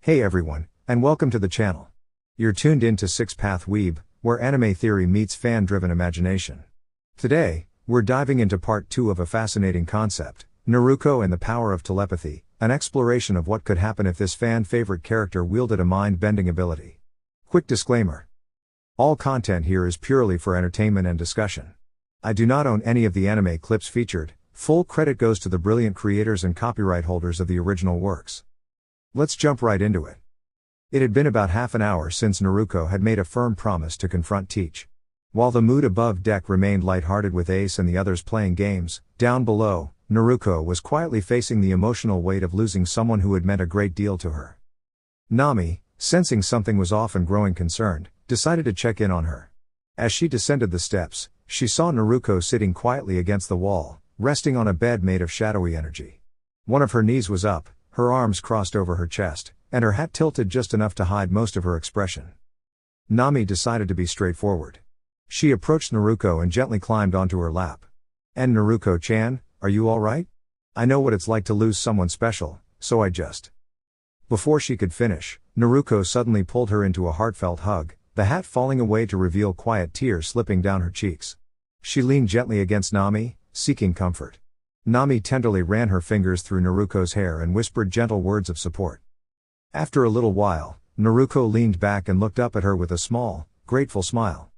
Hey everyone, and welcome to the channel. You're tuned in to Six Path Weeb, where anime theory meets fan-driven imagination. Today, we're diving into part 2 of a fascinating concept, Naruko and the power of telepathy, an exploration of what could happen if this fan-favorite character wielded a mind-bending ability. Quick disclaimer. All content here is purely for entertainment and discussion. I do not own any of the anime clips featured. Full credit goes to the brilliant creators and copyright holders of the original works. Let's jump right into it. It had been about half an hour since Naruko had made a firm promise to confront Teach. While the mood above deck remained lighthearted with Ace and the others playing games, down below, Naruko was quietly facing the emotional weight of losing someone who had meant a great deal to her. Nami, sensing something was off and growing concerned, decided to check in on her. As she descended the steps, she saw Naruko sitting quietly against the wall, resting on a bed made of shadowy energy. One of her knees was up, her arms crossed over her chest, and her hat tilted just enough to hide most of her expression. Nami decided to be straightforward. She approached Naruko and gently climbed onto her lap. "And Naruko-chan, are you alright? I know what it's like to lose someone special, so I just..." Before she could finish, Naruko suddenly pulled her into a heartfelt hug, the hat falling away to reveal quiet tears slipping down her cheeks. She leaned gently against Nami, seeking comfort. Nami tenderly ran her fingers through Naruko's hair and whispered gentle words of support. After a little while, Naruko leaned back and looked up at her with a small, grateful smile.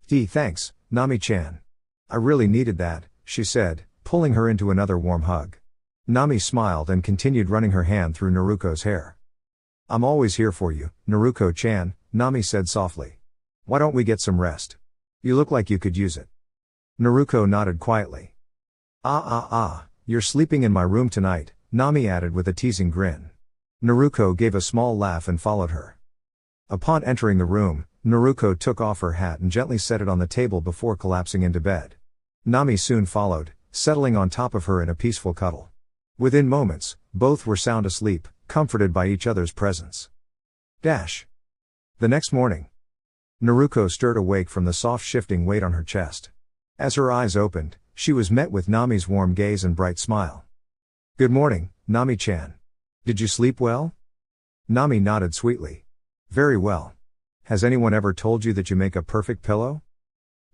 Thanks, Nami-chan. I really needed that," she said, pulling her into another warm hug. Nami smiled and continued running her hand through Naruko's hair. "I'm always here for you, Naruko-chan," Nami said softly. "Why don't we get some rest? You look like you could use it." Naruko nodded quietly. You're sleeping in my room tonight," Nami added with a teasing grin. Naruko gave a small laugh and followed her. Upon entering the room, Naruko took off her hat and gently set it on the table before collapsing into bed. Nami soon followed, settling on top of her in a peaceful cuddle. Within moments, both were sound asleep, comforted by each other's presence. The next morning, Naruko stirred awake from the soft shifting weight on her chest. As her eyes opened, she was met with Nami's warm gaze and bright smile. "Good morning, Nami-chan. Did you sleep well?" Nami nodded sweetly. "Very well. Has anyone ever told you that you make a perfect pillow?"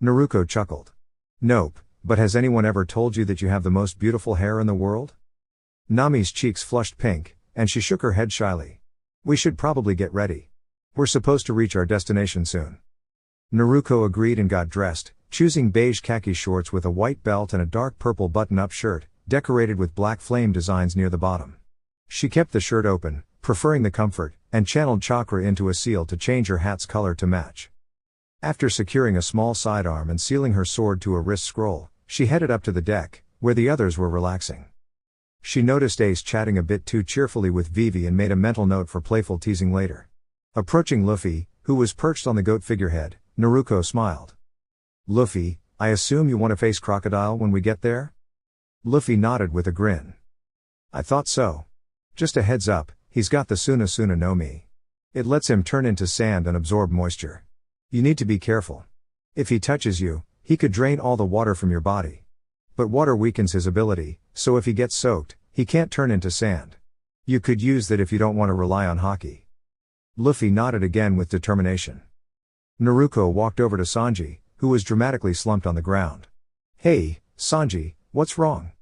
Naruko chuckled. "Nope, but has anyone ever told you that you have the most beautiful hair in the world?" Nami's cheeks flushed pink, and she shook her head shyly. "We should probably get ready. We're supposed to reach our destination soon." Naruko agreed and got dressed, choosing beige khaki shorts with a white belt and a dark purple button-up shirt, decorated with black flame designs near the bottom. She kept the shirt open, preferring the comfort, and channeled chakra into a seal to change her hat's color to match. After securing a small sidearm and sealing her sword to a wrist scroll, she headed up to the deck, where the others were relaxing. She noticed Ace chatting a bit too cheerfully with Vivi and made a mental note for playful teasing later. Approaching Luffy, who was perched on the goat figurehead, Naruko smiled. "Luffy, I assume you want to face Crocodile when we get there?" Luffy nodded with a grin. "I thought so. Just a heads up, he's got the Suna Suna no Mi. It lets him turn into sand and absorb moisture. You need to be careful. If he touches you, he could drain all the water from your body. But water weakens his ability, so if he gets soaked, he can't turn into sand. You could use that if you don't want to rely on Haki." Luffy nodded again with determination. Naruko walked over to Sanji, who was dramatically slumped on the ground. "Hey, Sanji, what's wrong?"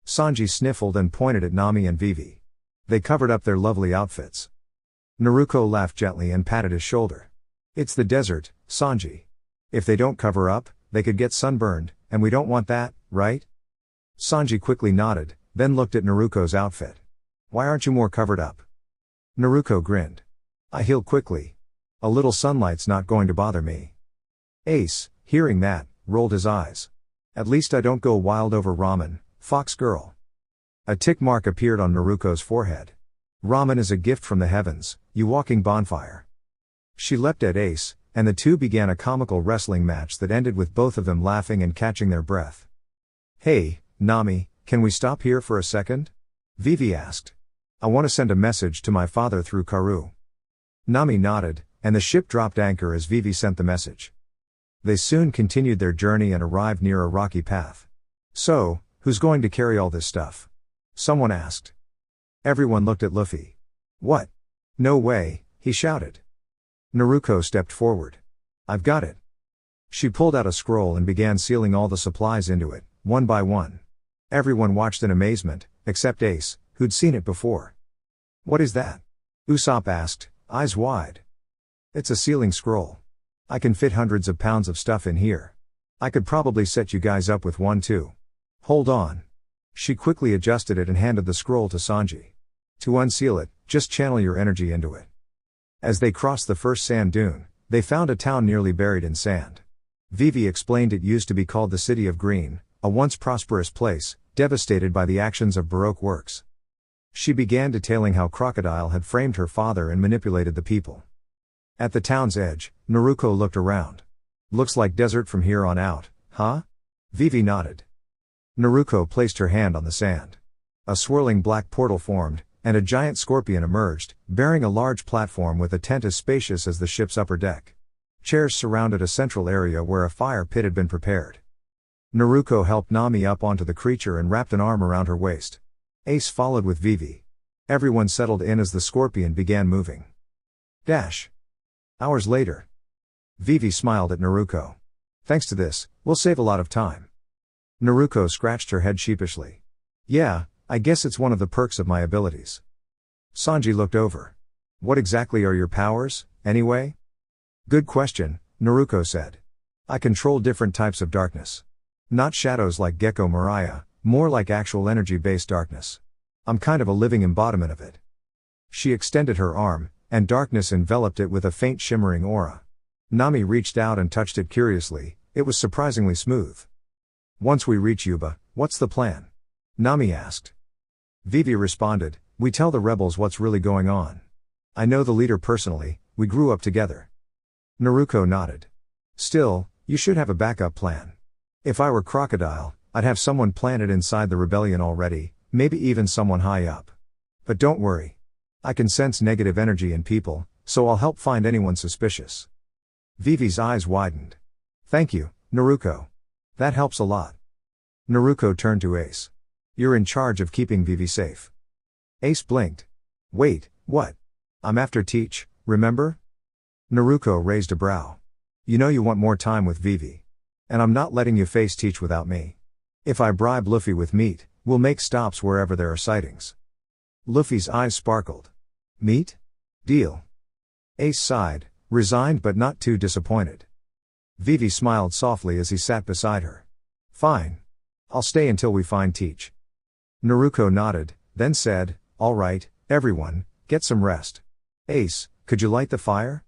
Sanji sniffled and pointed at Nami and Vivi. They covered up their lovely outfits. Naruko laughed gently and patted his shoulder. "It's the desert, Sanji. If they don't cover up, they could get sunburned, and we don't want that, right?" Sanji quickly nodded, then looked at Naruko's outfit. "Why aren't you more covered up?" Naruko grinned. "I heal quickly. A little sunlight's not going to bother me." Ace, hearing that, rolled his eyes. "At least I don't go wild over ramen, fox girl." A tick mark appeared on Naruko's forehead. "Ramen is a gift from the heavens, you walking bonfire." She leapt at Ace, and the two began a comical wrestling match that ended with both of them laughing and catching their breath. "Hey, Nami, can we stop here for a second?" Vivi asked. "I want to send a message to my father through Karu." Nami nodded, and the ship dropped anchor as Vivi sent the message. They soon continued their journey and arrived near a rocky path. "So, who's going to carry all this stuff?" someone asked. Everyone looked at Luffy. "What? No way, he shouted. Naruko stepped forward. I've got it. She pulled out a scroll and began sealing all the supplies into it, one by one. Everyone watched in amazement, except Ace, who'd seen it before. What is that? Usopp asked, eyes wide. It's a sealing scroll. I can fit hundreds of pounds of stuff in here. I could probably set you guys up with one too. Hold on. She quickly adjusted it and handed the scroll to Sanji. To unseal it, just channel your energy into it. As they crossed the first sand dune, they found a town nearly buried in sand. Vivi explained it used to be called the City of Green, a once prosperous place, devastated by the actions of Baroque works. She began detailing how Crocodile had framed her father and manipulated the people. At the town's edge, Naruko looked around. Looks like desert from here on out, huh? Vivi nodded. Naruko placed her hand on the sand. A swirling black portal formed, and a giant scorpion emerged, bearing a large platform with a tent as spacious as the ship's upper deck. Chairs surrounded a central area where a fire pit had been prepared. Naruko helped Nami up onto the creature and wrapped an arm around her waist. Ace followed with Vivi. Everyone settled in as the scorpion began moving. Hours later. Vivi smiled at Naruko. Thanks to this, we'll save a lot of time. Naruko scratched her head sheepishly. Yeah, I guess it's one of the perks of my abilities. Sanji looked over. What exactly are your powers, anyway? Good question, Naruko said. I control different types of darkness. Not shadows like Gecko Mariah, more like actual energy-based darkness. I'm kind of a living embodiment of it. She extended her arm, and darkness enveloped it with a faint shimmering aura. Nami reached out and touched it curiously, it was surprisingly smooth. Once we reach Yuba, what's the plan? Nami asked. Vivi responded, we tell the rebels what's really going on. I know the leader personally, we grew up together. Naruko nodded. Still, you should have a backup plan. If I were Crocodile, I'd have someone planted inside the rebellion already, maybe even someone high up. But don't worry. I can sense negative energy in people, so I'll help find anyone suspicious. Vivi's eyes widened. Thank you, Naruko. That helps a lot. Naruko turned to Ace. You're in charge of keeping Vivi safe. Ace blinked. Wait, what? I'm after Teach, remember? Naruko raised a brow. You know you want more time with Vivi. And I'm not letting you face Teach without me. If I bribe Luffy with meat, we'll make stops wherever there are sightings. Luffy's eyes sparkled. Meat? Deal. Ace sighed, resigned but not too disappointed. Vivi smiled softly as he sat beside her. Fine. I'll stay until we find Teach. Naruko nodded, then said, all right, everyone, get some rest. Ace, could you light the fire?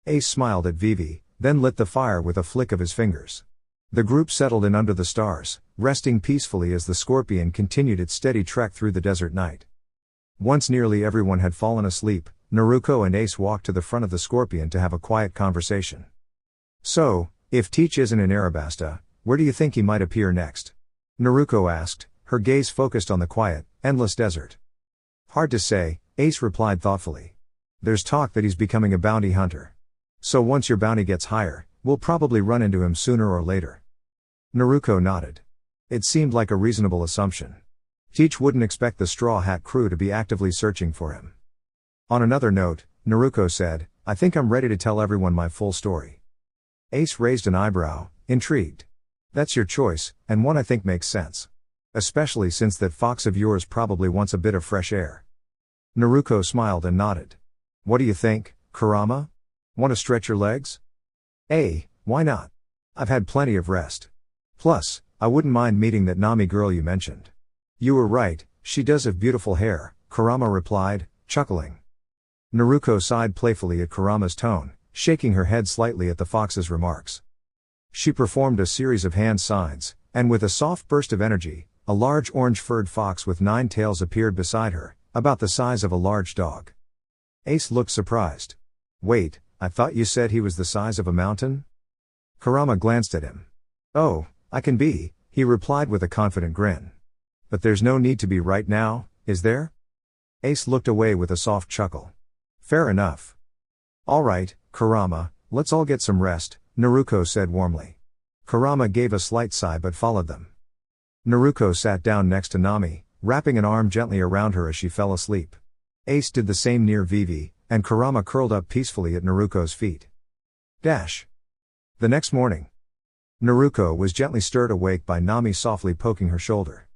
Ace smiled at Vivi, then lit the fire with a flick of his fingers. The group settled in under the stars, resting peacefully as the scorpion continued its steady trek through the desert night. Once nearly everyone had fallen asleep, Naruko and Ace walked to the front of the scorpion to have a quiet conversation. So, if Teach isn't in Arabasta, where do you think he might appear next? Naruko asked, her gaze focused on the quiet, endless desert. Hard to say, Ace replied thoughtfully. There's talk that he's becoming a bounty hunter. So once your bounty gets higher, we'll probably run into him sooner or later. Naruko nodded. It seemed like a reasonable assumption. Teach wouldn't expect the Straw Hat crew to be actively searching for him. On another note, Naruko said, I think I'm ready to tell everyone my full story. Ace raised an eyebrow, intrigued. That's your choice, and one I think makes sense. Especially since that fox of yours probably wants a bit of fresh air. Naruko smiled and nodded. What do you think, Kurama? Want to stretch your legs? Why not? I've had plenty of rest. Plus, I wouldn't mind meeting that Nami girl you mentioned. You were right, she does have beautiful hair, Kurama replied, chuckling. Naruko sighed playfully at Kurama's tone, shaking her head slightly at the fox's remarks. She performed a series of hand signs, and with a soft burst of energy, a large orange-furred fox with 9 tails appeared beside her, about the size of a large dog. Ace looked surprised. Wait, I thought you said he was the size of a mountain? Kurama glanced at him. Oh, I can be, he replied with a confident grin. But there's no need to be right now, is there? Ace looked away with a soft chuckle. Fair enough. All right, Kurama, let's all get some rest, Naruko said warmly. Kurama gave a slight sigh but followed them. Naruko sat down next to Nami, wrapping an arm gently around her as she fell asleep. Ace did the same near Vivi, and Kurama curled up peacefully at Naruko's feet. The next morning, Naruko was gently stirred awake by Nami softly poking her shoulder.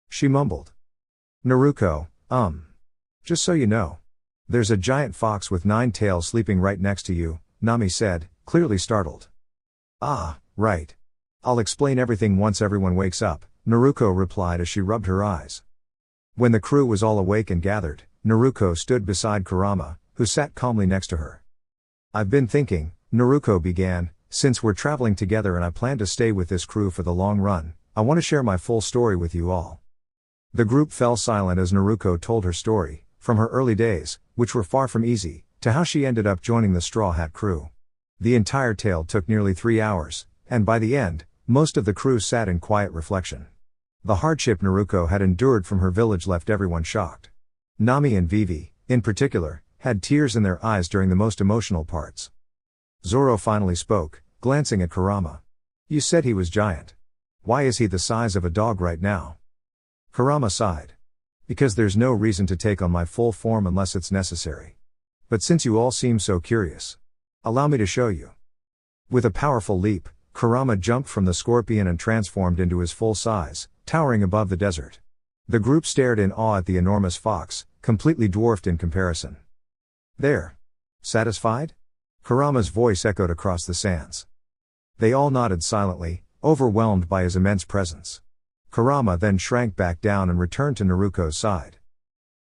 She mumbled. Naruko, just so you know. There's a giant fox with 9 tails sleeping right next to you, Nami said, clearly startled. Ah, right. I'll explain everything once everyone wakes up, Naruko replied as she rubbed her eyes. When the crew was all awake and gathered, Naruko stood beside Kurama, who sat calmly next to her. I've been thinking, Naruko began, since we're traveling together and I plan to stay with this crew for the long run, I want to share my full story with you all. The group fell silent as Naruko told her story, from her early days, which were far from easy, to how she ended up joining the Straw Hat crew. The entire tale took nearly 3 hours, and by the end, most of the crew sat in quiet reflection. The hardship Naruko had endured from her village left everyone shocked. Nami and Vivi, in particular, had tears in their eyes during the most emotional parts. Zoro finally spoke, glancing at Kurama. You said he was giant. Why is he the size of a dog right now? Kurama sighed. Because there's no reason to take on my full form unless it's necessary. But since you all seem so curious, allow me to show you. With a powerful leap, Kurama jumped from the scorpion and transformed into his full size, towering above the desert. The group stared in awe at the enormous fox, completely dwarfed in comparison. There. Satisfied? Kurama's voice echoed across the sands. They all nodded silently, overwhelmed by his immense presence. Kurama then shrank back down and returned to Naruko's side.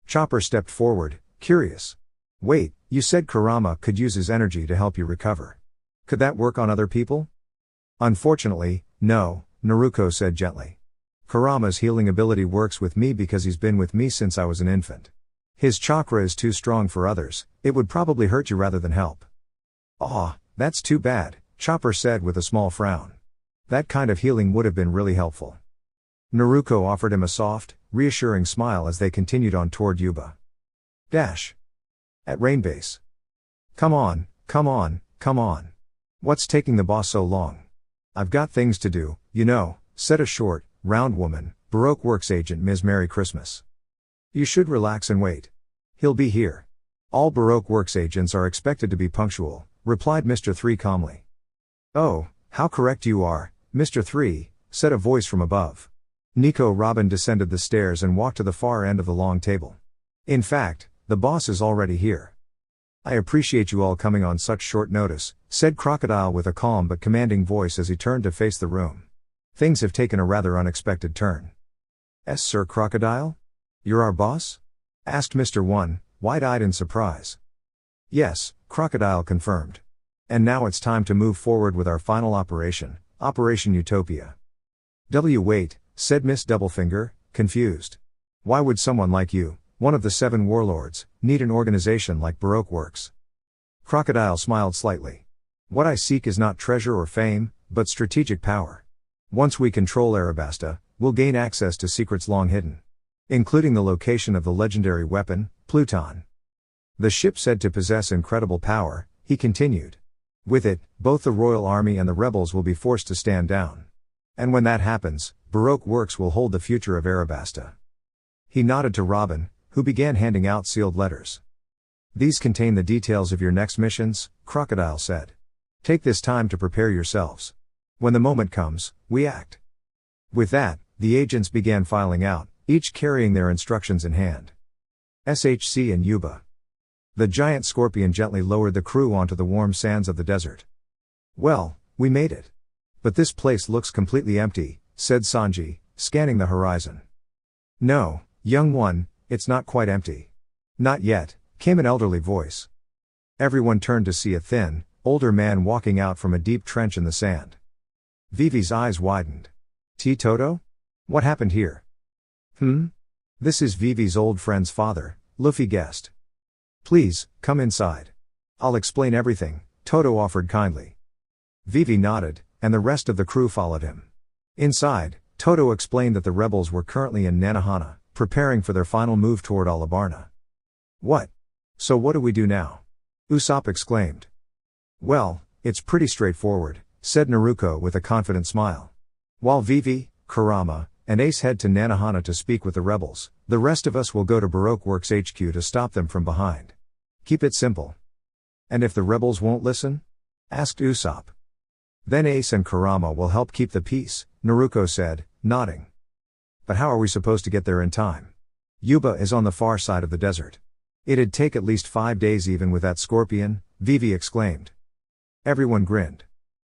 Chopper stepped forward, curious. Wait, you said Kurama could use his energy to help you recover. Could that work on other people? Unfortunately, no, Naruko said gently. Kurama's healing ability works with me because he's been with me since I was an infant. His chakra is too strong for others, it would probably hurt you rather than help. Aw, that's too bad, Chopper said with a small frown. That kind of healing would have been really helpful. Naruko offered him a soft, reassuring smile as they continued on toward Yuba. At Rainbase. Come on. What's taking the boss so long? I've got things to do, you know, said a short, round woman, Baroque Works agent Ms. Merry Christmas. You should relax and wait. He'll be here. All Baroque Works agents are expected to be punctual, replied Mr. 3 calmly. Oh, how correct you are, Mr. 3, said a voice from above. Nico Robin descended the stairs and walked to the far end of the long table. In fact, the boss is already here. I appreciate you all coming on such short notice, said Crocodile with a calm but commanding voice as he turned to face the room. Things have taken a rather unexpected turn. Sir Crocodile? You're our boss? Asked Mr. 1, wide-eyed in surprise. Yes, Crocodile confirmed. And now it's time to move forward with our final operation, Operation Utopia. Wait, said Miss Doublefinger, confused. Why would someone like you, one of the 7 warlords, need an organization like Baroque Works? Crocodile smiled slightly. What I seek is not treasure or fame, but strategic power. Once we control Arabasta, we'll gain access to secrets long hidden. Including the location of the legendary weapon, Pluton. The ship said to possess incredible power, he continued. With it, both the Royal Army and the rebels will be forced to stand down. And when that happens, Baroque Works will hold the future of Arabasta. He nodded to Robin, who began handing out sealed letters. These contain the details of your next missions, Crocodile said. Take this time to prepare yourselves. When the moment comes, we act. With that, the agents began filing out, each carrying their instructions in hand. SHC and Yuba. The giant scorpion gently lowered the crew onto the warm sands of the desert. Well, we made it. But this place looks completely empty, said Sanji, scanning the horizon. No, young one, it's not quite empty. Not yet, came an elderly voice. Everyone turned to see a thin, older man walking out from a deep trench in the sand. Vivi's eyes widened. Toto? What happened here? This is Vivi's old friend's father, Luffy guessed. Please, come inside. I'll explain everything, Toto offered kindly. Vivi nodded, and the rest of the crew followed him. Inside, Toto explained that the rebels were currently in Nanohana, preparing for their final move toward Alabarna. What? So what do we do now? Usopp exclaimed. Well, it's pretty straightforward, said Naruko with a confident smile. While Vivi, Kurama, and Ace head to Nanohana to speak with the rebels, the rest of us will go to Baroque Works HQ to stop them from behind. Keep it simple. And if the rebels won't listen? Asked Usopp. Then Ace and Kurama will help keep the peace, Naruko said, nodding. But how are we supposed to get there in time? Yuba is on the far side of the desert. It'd take at least 5 days even with that scorpion, Vivi exclaimed. Everyone grinned.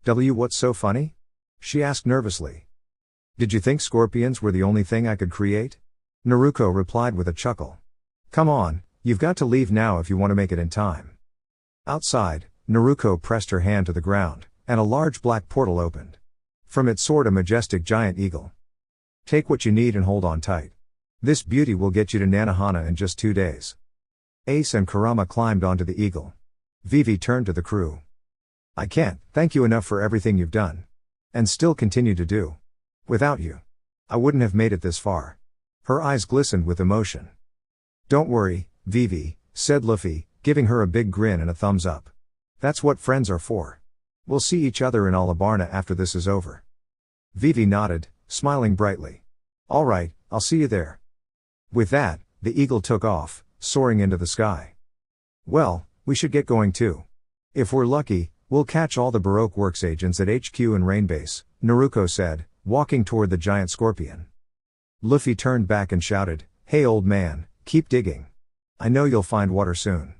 What's so funny? She asked nervously. Did you think scorpions were the only thing I could create? Naruko replied with a chuckle. Come on, you've got to leave now if you want to make it in time. Outside, Naruko pressed her hand to the ground, and a large black portal opened. From it soared a majestic giant eagle. Take what you need and hold on tight. This beauty will get you to Nanohana in just 2 days. Ace and Kurama climbed onto the eagle. Vivi turned to the crew. I can't thank you enough for everything you've done. And still continue to do. Without you, I wouldn't have made it this far. Her eyes glistened with emotion. Don't worry, Vivi, said Luffy, giving her a big grin and a thumbs up. That's what friends are for. We'll see each other in Alabarna after this is over. Vivi nodded, smiling brightly. All right, I'll see you there. With that, the eagle took off, soaring into the sky. Well, we should get going too. If we're lucky, we'll catch all the Baroque Works agents at HQ and Rainbase, Naruko said, walking toward the giant scorpion. Luffy turned back and shouted, Hey old man, keep digging. I know you'll find water soon.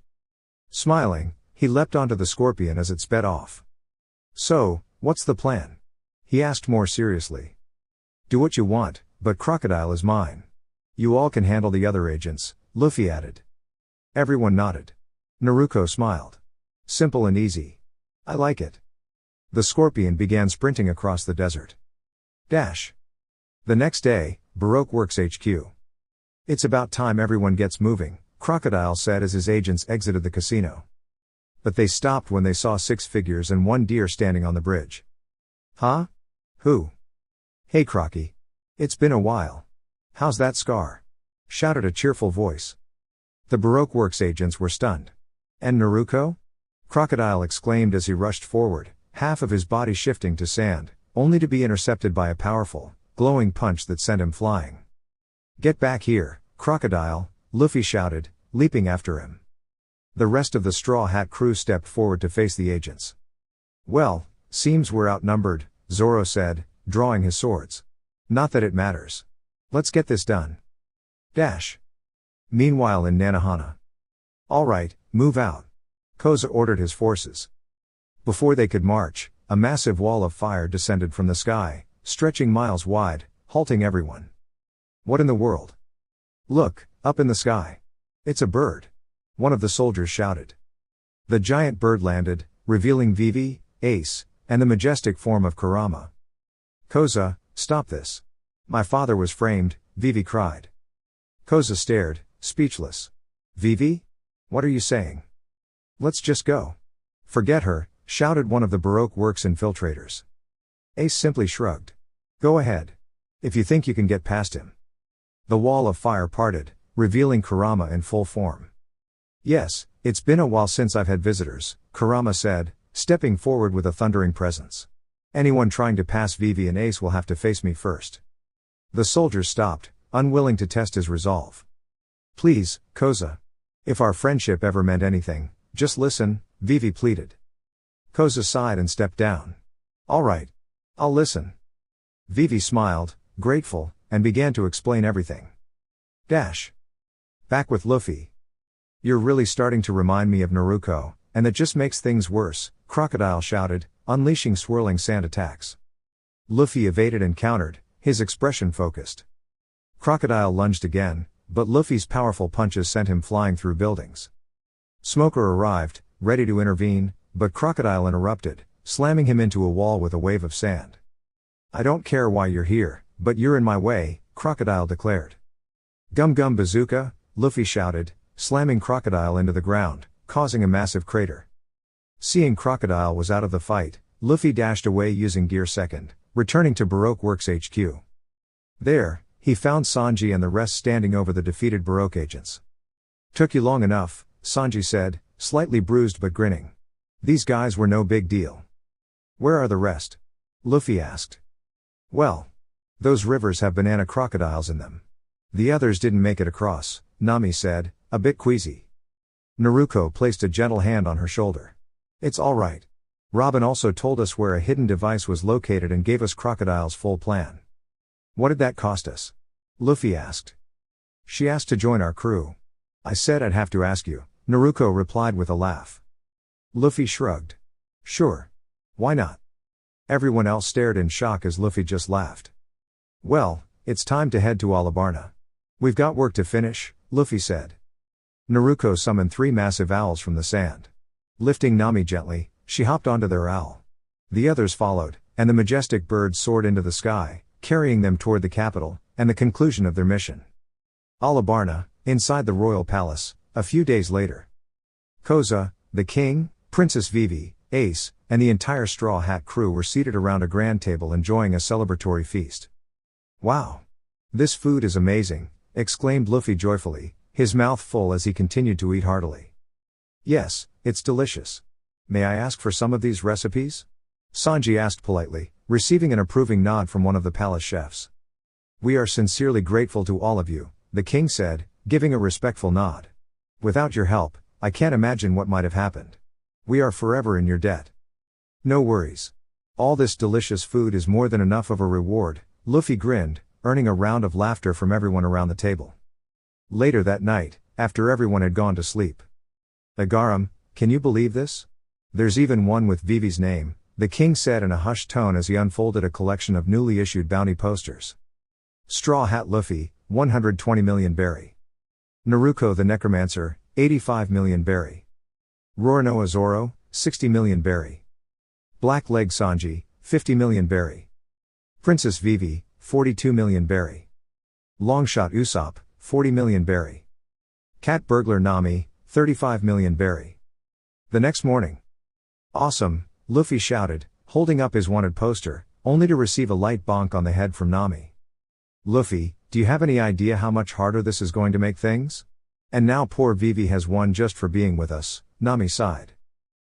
Smiling, he leapt onto the scorpion as it sped off. So, what's the plan? He asked more seriously. Do what you want, but Crocodile is mine. You all can handle the other agents, Luffy added. Everyone nodded. Naruko smiled. Simple and easy. I like it. The scorpion began sprinting across the desert. Dash. The next day, Baroque Works HQ. It's about time everyone gets moving, Crocodile said as his agents exited the casino. But they stopped when they saw 6 figures and 1 deer standing on the bridge. Huh? Who? Hey Crocky. It's been a while. How's that scar? Shouted a cheerful voice. The Baroque Works agents were stunned. And Naruko? Crocodile exclaimed as he rushed forward, half of his body shifting to sand, only to be intercepted by a powerful, glowing punch that sent him flying. Get back here, Crocodile, Luffy shouted, leaping after him. The rest of the Straw Hat crew stepped forward to face the agents. Well, seems we're outnumbered, Zoro said, drawing his swords. Not that it matters. Let's get this done. Dash. Meanwhile in Nanohana. All right, move out. Koza ordered his forces. Before they could march, a massive wall of fire descended from the sky, stretching miles wide, halting everyone. What in the world? Look, up in the sky. It's a bird. One of the soldiers shouted. The giant bird landed, revealing Vivi, Ace, and the majestic form of Kurama. Koza, stop this. My father was framed, Vivi cried. Koza stared, speechless. Vivi? What are you saying? Let's just go. Forget her, shouted one of the Baroque Works infiltrators. Ace simply shrugged. Go ahead. If you think you can get past him. The wall of fire parted, revealing Kurama in full form. Yes, it's been a while since I've had visitors, Kurama said, stepping forward with a thundering presence. Anyone trying to pass Vivi and Ace will have to face me first. The soldiers stopped, unwilling to test his resolve. Please, Koza. If our friendship ever meant anything, just listen, Vivi pleaded. Koza sighed and stepped down. All right. I'll listen. Vivi smiled, grateful, and began to explain everything. Dash. Back with Luffy. You're really starting to remind me of Naruko, and that just makes things worse, Crocodile shouted, unleashing swirling sand attacks. Luffy evaded and countered, his expression focused. Crocodile lunged again, but Luffy's powerful punches sent him flying through buildings. Smoker arrived, ready to intervene, but Crocodile interrupted, slamming him into a wall with a wave of sand. I don't care why you're here, but you're in my way, Crocodile declared. Gum Gum Bazooka, Luffy shouted, slamming Crocodile into the ground, causing a massive crater. Seeing Crocodile was out of the fight, Luffy dashed away using Gear Second, returning to Baroque Works HQ. There, he found Sanji and the rest standing over the defeated Baroque agents. Took you long enough, Sanji said, slightly bruised but grinning. These guys were no big deal. Where are the rest? Luffy asked. Well, those rivers have banana crocodiles in them. The others didn't make it across, Nami said, a bit queasy. Naruko placed a gentle hand on her shoulder. It's all right. Robin also told us where a hidden device was located and gave us Crocodile's full plan. What did that cost us? Luffy asked. She asked to join our crew. I said I'd have to ask you, Naruko replied with a laugh. Luffy shrugged. Sure. Why not? Everyone else stared in shock as Luffy just laughed. Well, it's time to head to Alabarna. We've got work to finish, Luffy said. Naruko summoned 3 massive owls from the sand. Lifting Nami gently, she hopped onto their owl. The others followed, and the majestic birds soared into the sky, carrying them toward the capital, and the conclusion of their mission. Alabarna, inside the royal palace, a few days later. Koza, the king, Princess Vivi, Ace, and the entire Straw Hat crew were seated around a grand table enjoying a celebratory feast. Wow! This food is amazing, exclaimed Luffy joyfully, his mouth full as he continued to eat heartily. Yes, it's delicious. May I ask for some of these recipes? Sanji asked politely, receiving an approving nod from one of the palace chefs. We are sincerely grateful to all of you, the king said, giving a respectful nod. Without your help, I can't imagine what might have happened. We are forever in your debt. No worries. All this delicious food is more than enough of a reward, Luffy grinned, earning a round of laughter from everyone around the table. Later that night, after everyone had gone to sleep. Agaram, can you believe this? There's even one with Vivi's name, the king said in a hushed tone as he unfolded a collection of newly issued bounty posters. Straw Hat Luffy, 120 million berry. Naruko the Necromancer, 85 million berry. Roronoa Zoro, 60 million berry. Black Leg Sanji, 50 million berry. Princess Vivi, 42 million berry. Longshot Usopp, 40 million berry. Cat Burglar Nami, 35 million berry. The next morning. Awesome, Luffy shouted, holding up his wanted poster, only to receive a light bonk on the head from Nami. Luffy, do you have any idea how much harder this is going to make things? And now poor Vivi has won just for being with us, Nami sighed.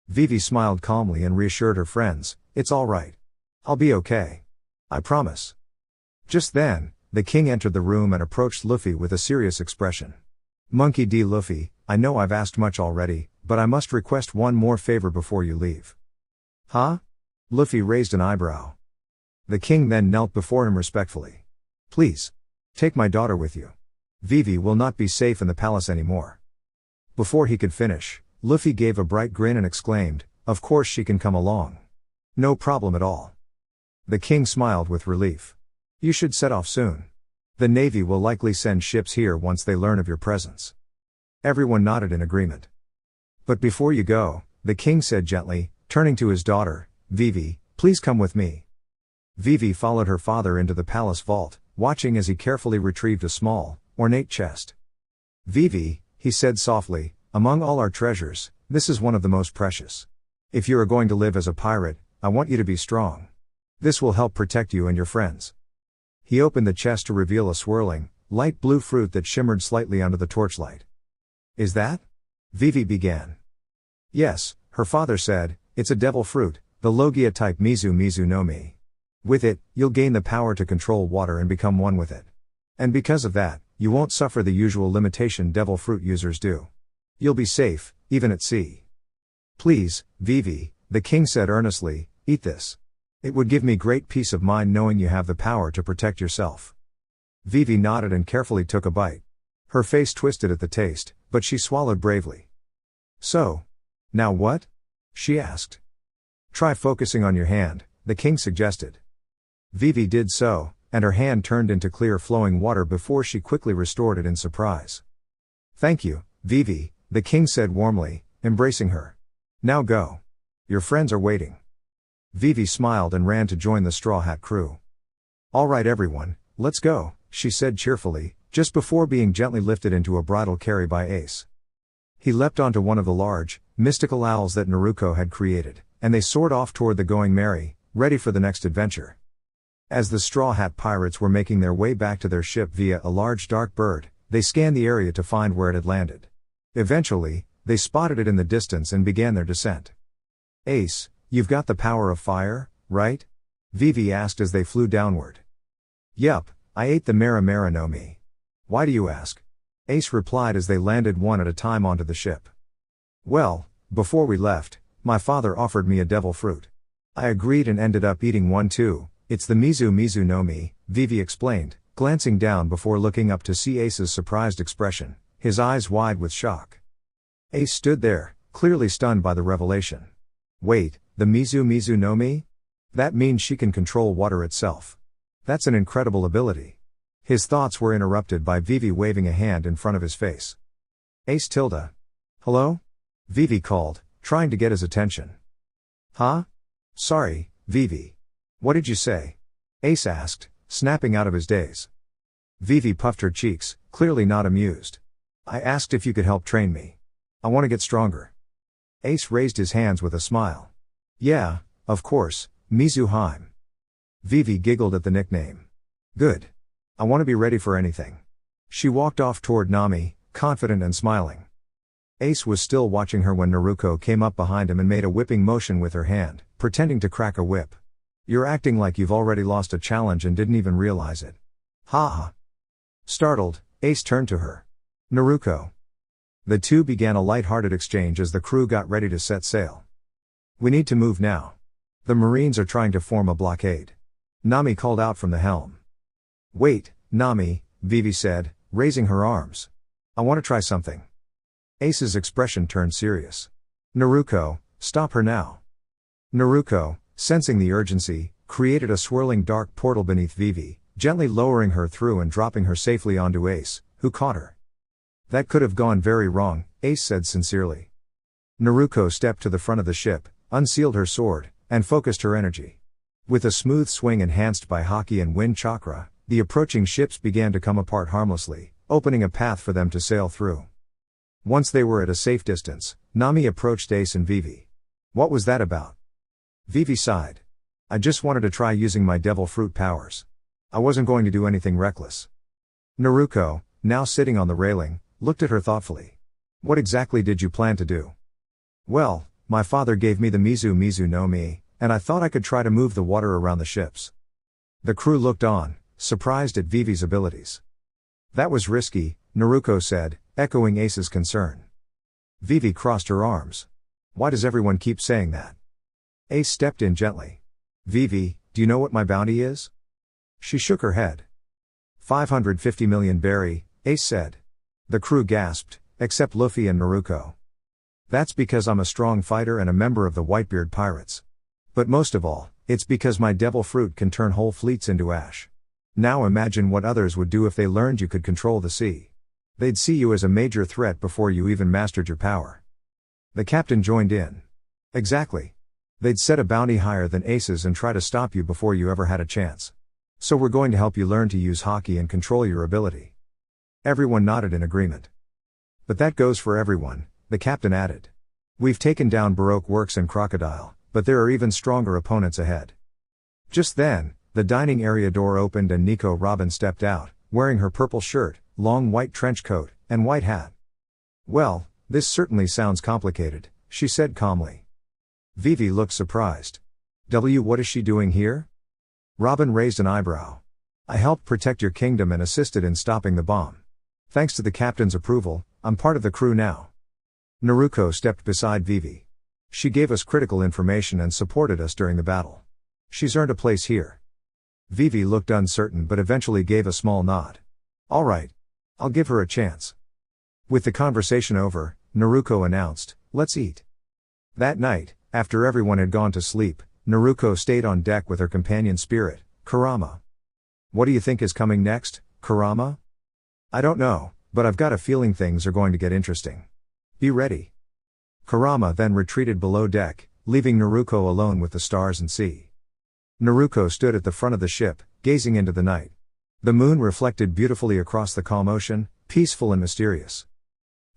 Vivi smiled calmly and reassured her friends, it's all right. I'll be okay. I promise. Just then, the king entered the room and approached Luffy with a serious expression. Monkey D. Luffy, I know I've asked much already, but I must request one more favor before you leave. Huh? Luffy raised an eyebrow. The king then knelt before him respectfully. Please. Take my daughter with you. Vivi will not be safe in the palace anymore. Before he could finish, Luffy gave a bright grin and exclaimed, of course she can come along. No problem at all. The king smiled with relief. You should set off soon. The navy will likely send ships here once they learn of your presence. Everyone nodded in agreement. But before you go, the king said gently, turning to his daughter, Vivi, please come with me. Vivi followed her father into the palace vault, watching as he carefully retrieved a small, ornate chest. Vivi, he said softly, among all our treasures, this is one of the most precious. If you are going to live as a pirate, I want you to be strong. This will help protect you and your friends. He opened the chest to reveal a swirling, light blue fruit that shimmered slightly under the torchlight. Is that? Vivi began. Yes, her father said, it's a devil fruit, the Logia type Mizu Mizu no Mi. With it, you'll gain the power to control water and become one with it. And because of that, you won't suffer the usual limitation devil fruit users do. You'll be safe, even at sea. Please, Vivi, the king said earnestly, eat this. It would give me great peace of mind knowing you have the power to protect yourself. Vivi nodded and carefully took a bite. Her face twisted at the taste, but she swallowed bravely. So. Now what? She asked. Try focusing on your hand, the king suggested. Vivi did so, and her hand turned into clear flowing water before she quickly restored it in surprise. Thank you, Vivi, the king said warmly, embracing her. Now go. Your friends are waiting. Vivi smiled and ran to join the Straw Hat crew. All right everyone, let's go, she said cheerfully, just before being gently lifted into a bridal carry by Ace. He leapt onto one of the large, mystical owls that Naruko had created, and they soared off toward the Going Merry, ready for the next adventure. As the Straw Hat pirates were making their way back to their ship via a large dark bird, they scanned the area to find where it had landed. Eventually, they spotted it in the distance and began their descent. Ace, you've got the power of fire, right? Vivi asked as they flew downward. Yup, I ate the Mera Mera no Mi. Why do you ask? Ace replied as they landed one at a time onto the ship. Well, before we left, my father offered me a devil fruit. I agreed and ended up eating one too. It's the Mizu Mizu no Mi, Vivi explained, glancing down before looking up to see Ace's surprised expression, his eyes wide with shock. Ace stood there, clearly stunned by the revelation. Wait, the Mizu Mizu no Mi? That means she can control water itself. That's an incredible ability. His thoughts were interrupted by Vivi waving a hand in front of his face. Ace tilde. Hello? Vivi called, trying to get his attention. Huh? Sorry, Vivi. What did you say? Ace asked, snapping out of his daze. Vivi puffed her cheeks, clearly not amused. I asked if you could help train me. I want to get stronger. Ace raised his hands with a smile. Yeah, of course, Mizu Heim. Vivi giggled at the nickname. Good. I want to be ready for anything. She walked off toward Nami, confident and smiling. Ace was still watching her when Naruko came up behind him and made a whipping motion with her hand, pretending to crack a whip. You're acting like you've already lost a challenge and didn't even realize it. Ha ha. Startled, Ace turned to her. Naruko. The two began a light-hearted exchange as the crew got ready to set sail. We need to move now. The Marines are trying to form a blockade. Nami called out from the helm. Wait, Nami, Vivi said, raising her arms. I want to try something. Ace's expression turned serious. Naruko, stop her now. Naruko, sensing the urgency, created a swirling dark portal beneath Vivi, gently lowering her through and dropping her safely onto Ace, who caught her. That could have gone very wrong, Ace said sincerely. Naruko stepped to the front of the ship, unsealed her sword, and focused her energy. With a smooth swing enhanced by Haki and Wind Chakra, the approaching ships began to come apart harmlessly, opening a path for them to sail through. Once they were at a safe distance, Nami approached Ace and Vivi. What was that about? Vivi sighed. I just wanted to try using my devil fruit powers. I wasn't going to do anything reckless. Naruko, now sitting on the railing, looked at her thoughtfully. What exactly did you plan to do? Well, my father gave me the Mizu Mizu no Mi, and I thought I could try to move the water around the ships. The crew looked on, surprised at Vivi's abilities. That was risky, Naruko said, echoing Ace's concern. Vivi crossed her arms. Why does everyone keep saying that? Ace stepped in gently. Vivi, do you know what my bounty is? She shook her head. 550 million berry, Ace said. The crew gasped, except Luffy and Naruko. That's because I'm a strong fighter and a member of the Whitebeard Pirates. But most of all, it's because my devil fruit can turn whole fleets into ash. Now imagine what others would do if they learned you could control the sea. They'd see you as a major threat before you even mastered your power. The captain joined in. Exactly. They'd set a bounty higher than Ace's and try to stop you before you ever had a chance. So we're going to help you learn to use Haki and control your ability. Everyone nodded in agreement. But that goes for everyone, the captain added. We've taken down Baroque Works and Crocodile, but there are even stronger opponents ahead. Just then, the dining area door opened and Nico Robin stepped out, wearing her purple shirt, long white trench coat, and white hat. Well, this certainly sounds complicated, she said calmly. Vivi looked surprised. What is she doing here? Robin raised an eyebrow. I helped protect your kingdom and assisted in stopping the bomb. Thanks to the captain's approval, I'm part of the crew now. Naruko stepped beside Vivi. She gave us critical information and supported us during the battle. She's earned a place here. Vivi looked uncertain but eventually gave a small nod. All right. I'll give her a chance. With the conversation over, Naruko announced, let's eat. That night, after everyone had gone to sleep, Naruko stayed on deck with her companion spirit, Kurama. What do you think is coming next, Kurama? I don't know, but I've got a feeling things are going to get interesting. Be ready. Kurama then retreated below deck, leaving Naruko alone with the stars and sea. Naruko stood at the front of the ship, gazing into the night. The moon reflected beautifully across the calm ocean, peaceful and mysterious.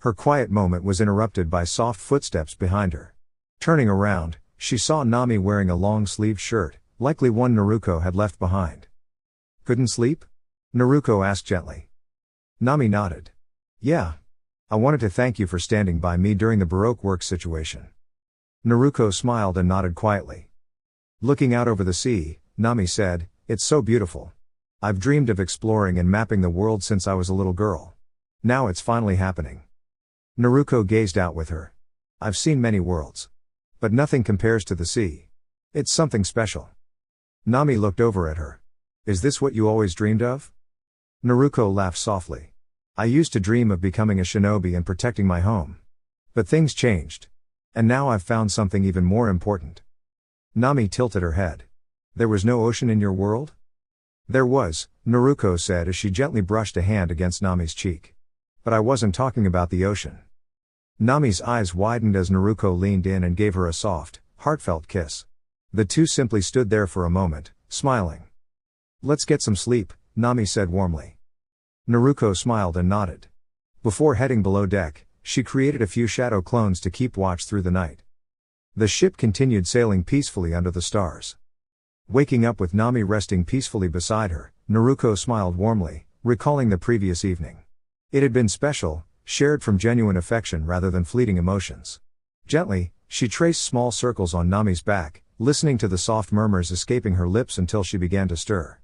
Her quiet moment was interrupted by soft footsteps behind her. Turning around, she saw Nami wearing a long-sleeved shirt, likely one Naruko had left behind. Couldn't sleep? Naruko asked gently. Nami nodded. Yeah. I wanted to thank you for standing by me during the Baroque Works situation. Naruko smiled and nodded quietly. Looking out over the sea, Nami said, it's so beautiful. I've dreamed of exploring and mapping the world since I was a little girl. Now it's finally happening. Naruko gazed out with her. I've seen many worlds. But nothing compares to the sea. It's something special. Nami looked over at her. Is this what you always dreamed of? Naruko laughed softly. I used to dream of becoming a shinobi and protecting my home. But things changed. And now I've found something even more important. Nami tilted her head. There was no ocean in your world? There was, Naruko said as she gently brushed a hand against Nami's cheek. But I wasn't talking about the ocean. Nami's eyes widened as Naruko leaned in and gave her a soft, heartfelt kiss. The two simply stood there for a moment, smiling. Let's get some sleep, Nami said warmly. Naruko smiled and nodded. Before heading below deck, she created a few shadow clones to keep watch through the night. The ship continued sailing peacefully under the stars. Waking up with Nami resting peacefully beside her, Naruko smiled warmly, recalling the previous evening. It had been special, shared from genuine affection rather than fleeting emotions. Gently, she traced small circles on Nami's back, listening to the soft murmurs escaping her lips until she began to stir.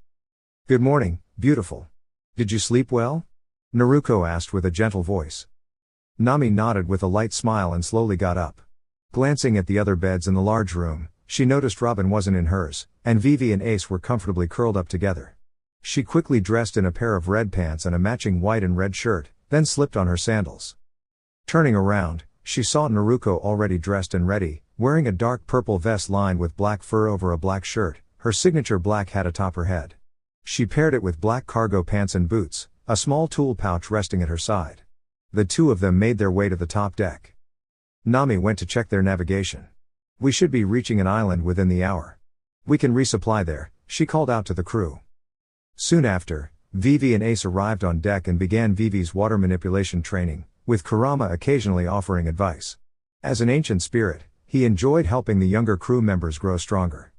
Good morning, beautiful. Did you sleep well? Naruko asked with a gentle voice. Nami nodded with a light smile and slowly got up. Glancing at the other beds in the large room, she noticed Robin wasn't in hers, and Vivi and Ace were comfortably curled up together. She quickly dressed in a pair of red pants and a matching white and red shirt, then slipped on her sandals. Turning around, she saw Naruko already dressed and ready, wearing a dark purple vest lined with black fur over a black shirt, her signature black hat atop her head. She paired it with black cargo pants and boots, a small tool pouch resting at her side. The two of them made their way to the top deck. Nami went to check their navigation. We should be reaching an island within the hour. We can resupply there, she called out to the crew. Soon after, Vivi and Ace arrived on deck and began Vivi's water manipulation training, with Kurama occasionally offering advice. As an ancient spirit, he enjoyed helping the younger crew members grow stronger.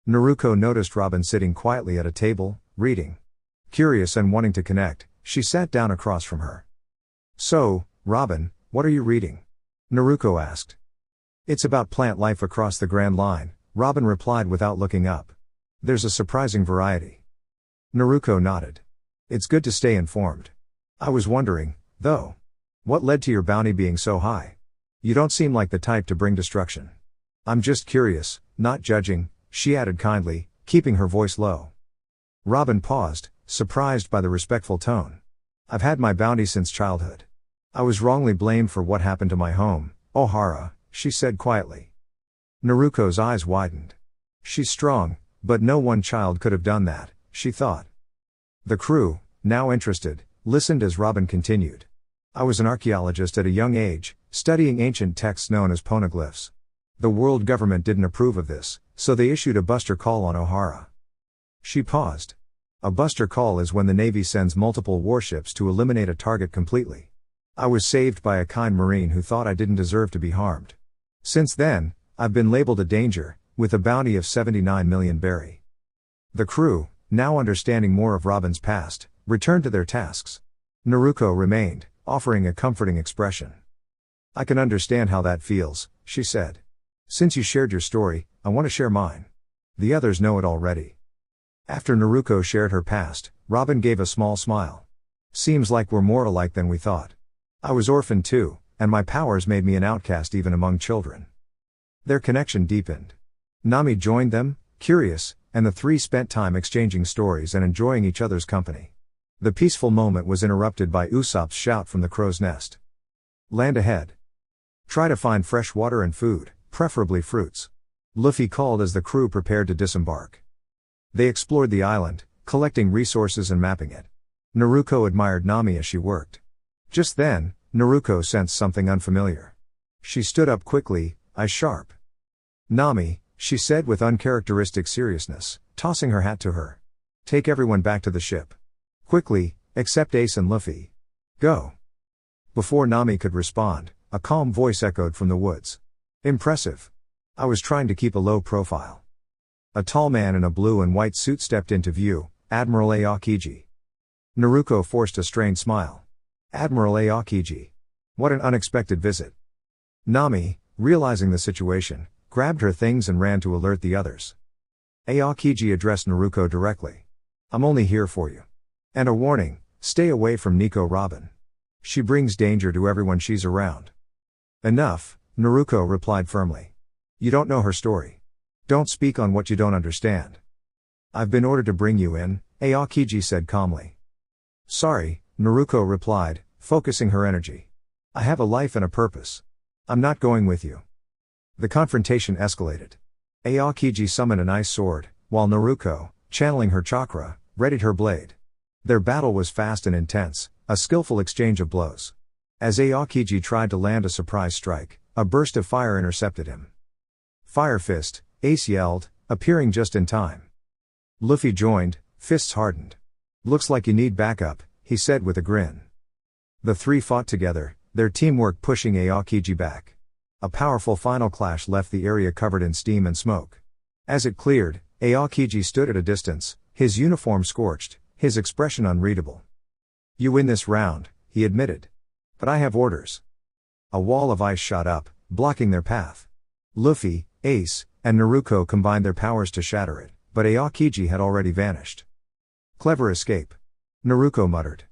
Naruko noticed Robin sitting quietly at a table, reading. Curious and wanting to connect, she sat down across from her. So, Robin, what are you reading? Naruko asked. It's about plant life across the Grand Line, Robin replied without looking up. There's a surprising variety. Naruko nodded. It's good to stay informed. I was wondering, though. What led to your bounty being so high? You don't seem like the type to bring destruction. I'm just curious, not judging, she added kindly, keeping her voice low. Robin paused, surprised by the respectful tone. I've had my bounty since childhood. I was wrongly blamed for what happened to my home, Ohara, she said quietly. Naruko's eyes widened. She's strong, but no one child could have done that, she thought. The crew, now interested, listened as Robin continued. I was an archaeologist at a young age, studying ancient texts known as poneglyphs. The world government didn't approve of this, so they issued a buster call on Ohara. She paused. A buster call is when the Navy sends multiple warships to eliminate a target completely. I was saved by a kind Marine who thought I didn't deserve to be harmed. Since then, I've been labeled a danger, with a bounty of 79 million berry. The crew, now understanding more of Robin's past, returned to their tasks. Naruko remained, offering a comforting expression. I can understand how that feels, she said. Since you shared your story, I want to share mine. The others know it already. After Naruko shared her past, Robin gave a small smile. Seems like we're more alike than we thought. I was orphaned too, and my powers made me an outcast even among children. Their connection deepened. Nami joined them, curious, and the three spent time exchanging stories and enjoying each other's company. The peaceful moment was interrupted by Usopp's shout from the crow's nest. Land ahead. Try to find fresh water and food, preferably fruits. Luffy called as the crew prepared to disembark. They explored the island, collecting resources and mapping it. Naruko admired Nami as she worked. Just then, Naruko sensed something unfamiliar. She stood up quickly, eyes sharp. Nami, she said with uncharacteristic seriousness, tossing her hat to her. Take everyone back to the ship. Quickly, except Ace and Luffy. Go. Before Nami could respond, a calm voice echoed from the woods. Impressive. I was trying to keep a low profile. A tall man in a blue and white suit stepped into view, Admiral Aokiji. Naruko forced a strained smile. Admiral Aokiji. What an unexpected visit. Nami, realizing the situation, grabbed her things and ran to alert the others. Aokiji addressed Naruko directly. I'm only here for you. And a warning, stay away from Nico Robin. She brings danger to everyone she's around. Enough, Naruko replied firmly. You don't know her story. Don't speak on what you don't understand. I've been ordered to bring you in, Aokiji said calmly. Sorry, Naruko replied, focusing her energy. I have a life and a purpose. I'm not going with you. The confrontation escalated. Aokiji summoned an ice sword, while Naruko, channeling her chakra, readied her blade. Their battle was fast and intense, a skillful exchange of blows. As Aokiji tried to land a surprise strike, a burst of fire intercepted him. Fire fist, Ace yelled, appearing just in time. Luffy joined, fists hardened. Looks like you need backup, he said with a grin. The three fought together, their teamwork pushing Aokiji back. A powerful final clash left the area covered in steam and smoke. As it cleared, Aokiji stood at a distance, his uniform scorched, his expression unreadable. You win this round, he admitted. But I have orders. A wall of ice shot up, blocking their path. Luffy, Ace, and Naruko combined their powers to shatter it, but Aokiji had already vanished. Clever escape. Naruko muttered.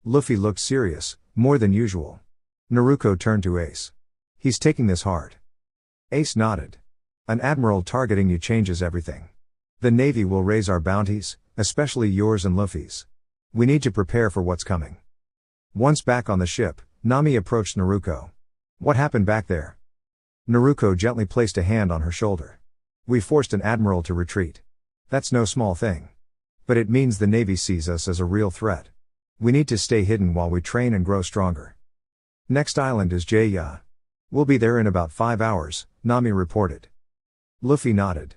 Luffy looked serious, more than usual. Naruko turned to Ace. He's taking this hard. Ace nodded. An admiral targeting you changes everything. The Navy will raise our bounties, especially yours and Luffy's. We need to prepare for what's coming. Once back on the ship, Nami approached Naruko. What happened back there? Naruko gently placed a hand on her shoulder. We forced an admiral to retreat. That's no small thing. But it means the Navy sees us as a real threat. We need to stay hidden while we train and grow stronger. Next island is Jaya. We'll be there in about 5 hours, Nami reported. Luffy nodded.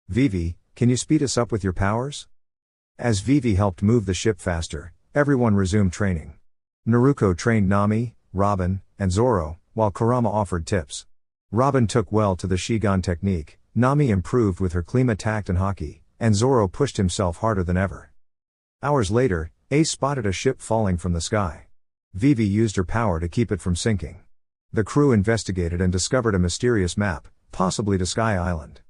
Vivi, can you speed us up with your powers? As Vivi helped move the ship faster, everyone resumed training. Naruko trained Nami, Robin, and Zoro, while Kurama offered tips. Robin took well to the Shigan technique, Nami improved with her Klima tact and Haki, and Zoro pushed himself harder than ever. Hours later, Ace spotted a ship falling from the sky. Vivi used her power to keep it from sinking. The crew investigated and discovered a mysterious map, possibly to Sky Island.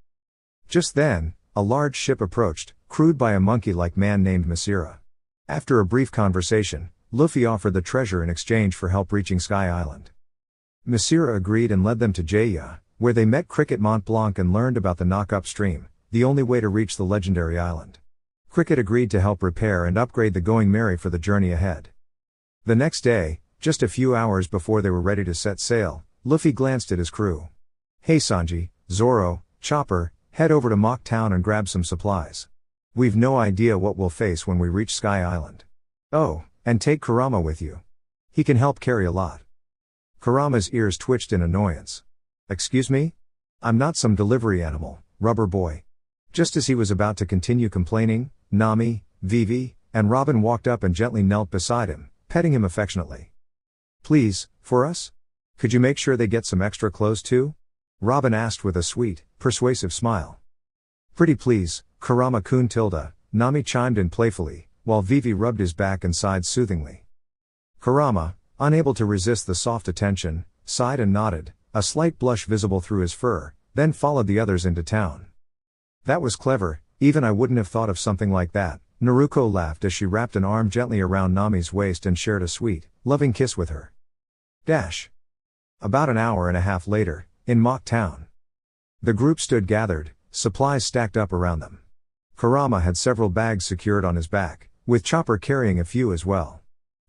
Just then, a large ship approached, crewed by a monkey-like man named Masira. After a brief conversation, Luffy offered the treasure in exchange for help reaching Sky Island. Masira agreed and led them to Jaya, where they met Cricket Mont Blanc and learned about the knock-up stream, the only way to reach the legendary island. Cricket agreed to help repair and upgrade the Going Merry for the journey ahead. The next day, just a few hours before they were ready to set sail, Luffy glanced at his crew. Hey Sanji, Zoro, Chopper, head over to Mock Town and grab some supplies. We've no idea what we'll face when we reach Sky Island. Oh, and take Kurama with you. He can help carry a lot. Kurama's ears twitched in annoyance. Excuse me? I'm not some delivery animal, rubber boy. Just as he was about to continue complaining, Nami, Vivi, and Robin walked up and gently knelt beside him, petting him affectionately. Please, for us? Could you make sure they get some extra clothes too? Robin asked with a sweet, persuasive smile. Pretty please, Kurama-kun tilde, Nami chimed in playfully, while Vivi rubbed his back and sighed soothingly. Kurama, unable to resist the soft attention, sighed and nodded, a slight blush visible through his fur, then followed the others into town. That was clever, even I wouldn't have thought of something like that, Naruko laughed as she wrapped an arm gently around Nami's waist and shared a sweet, loving kiss with her. About an hour and a half later, in Mock Town. The group stood gathered, supplies stacked up around them. Kurama had several bags secured on his back, with Chopper carrying a few as well.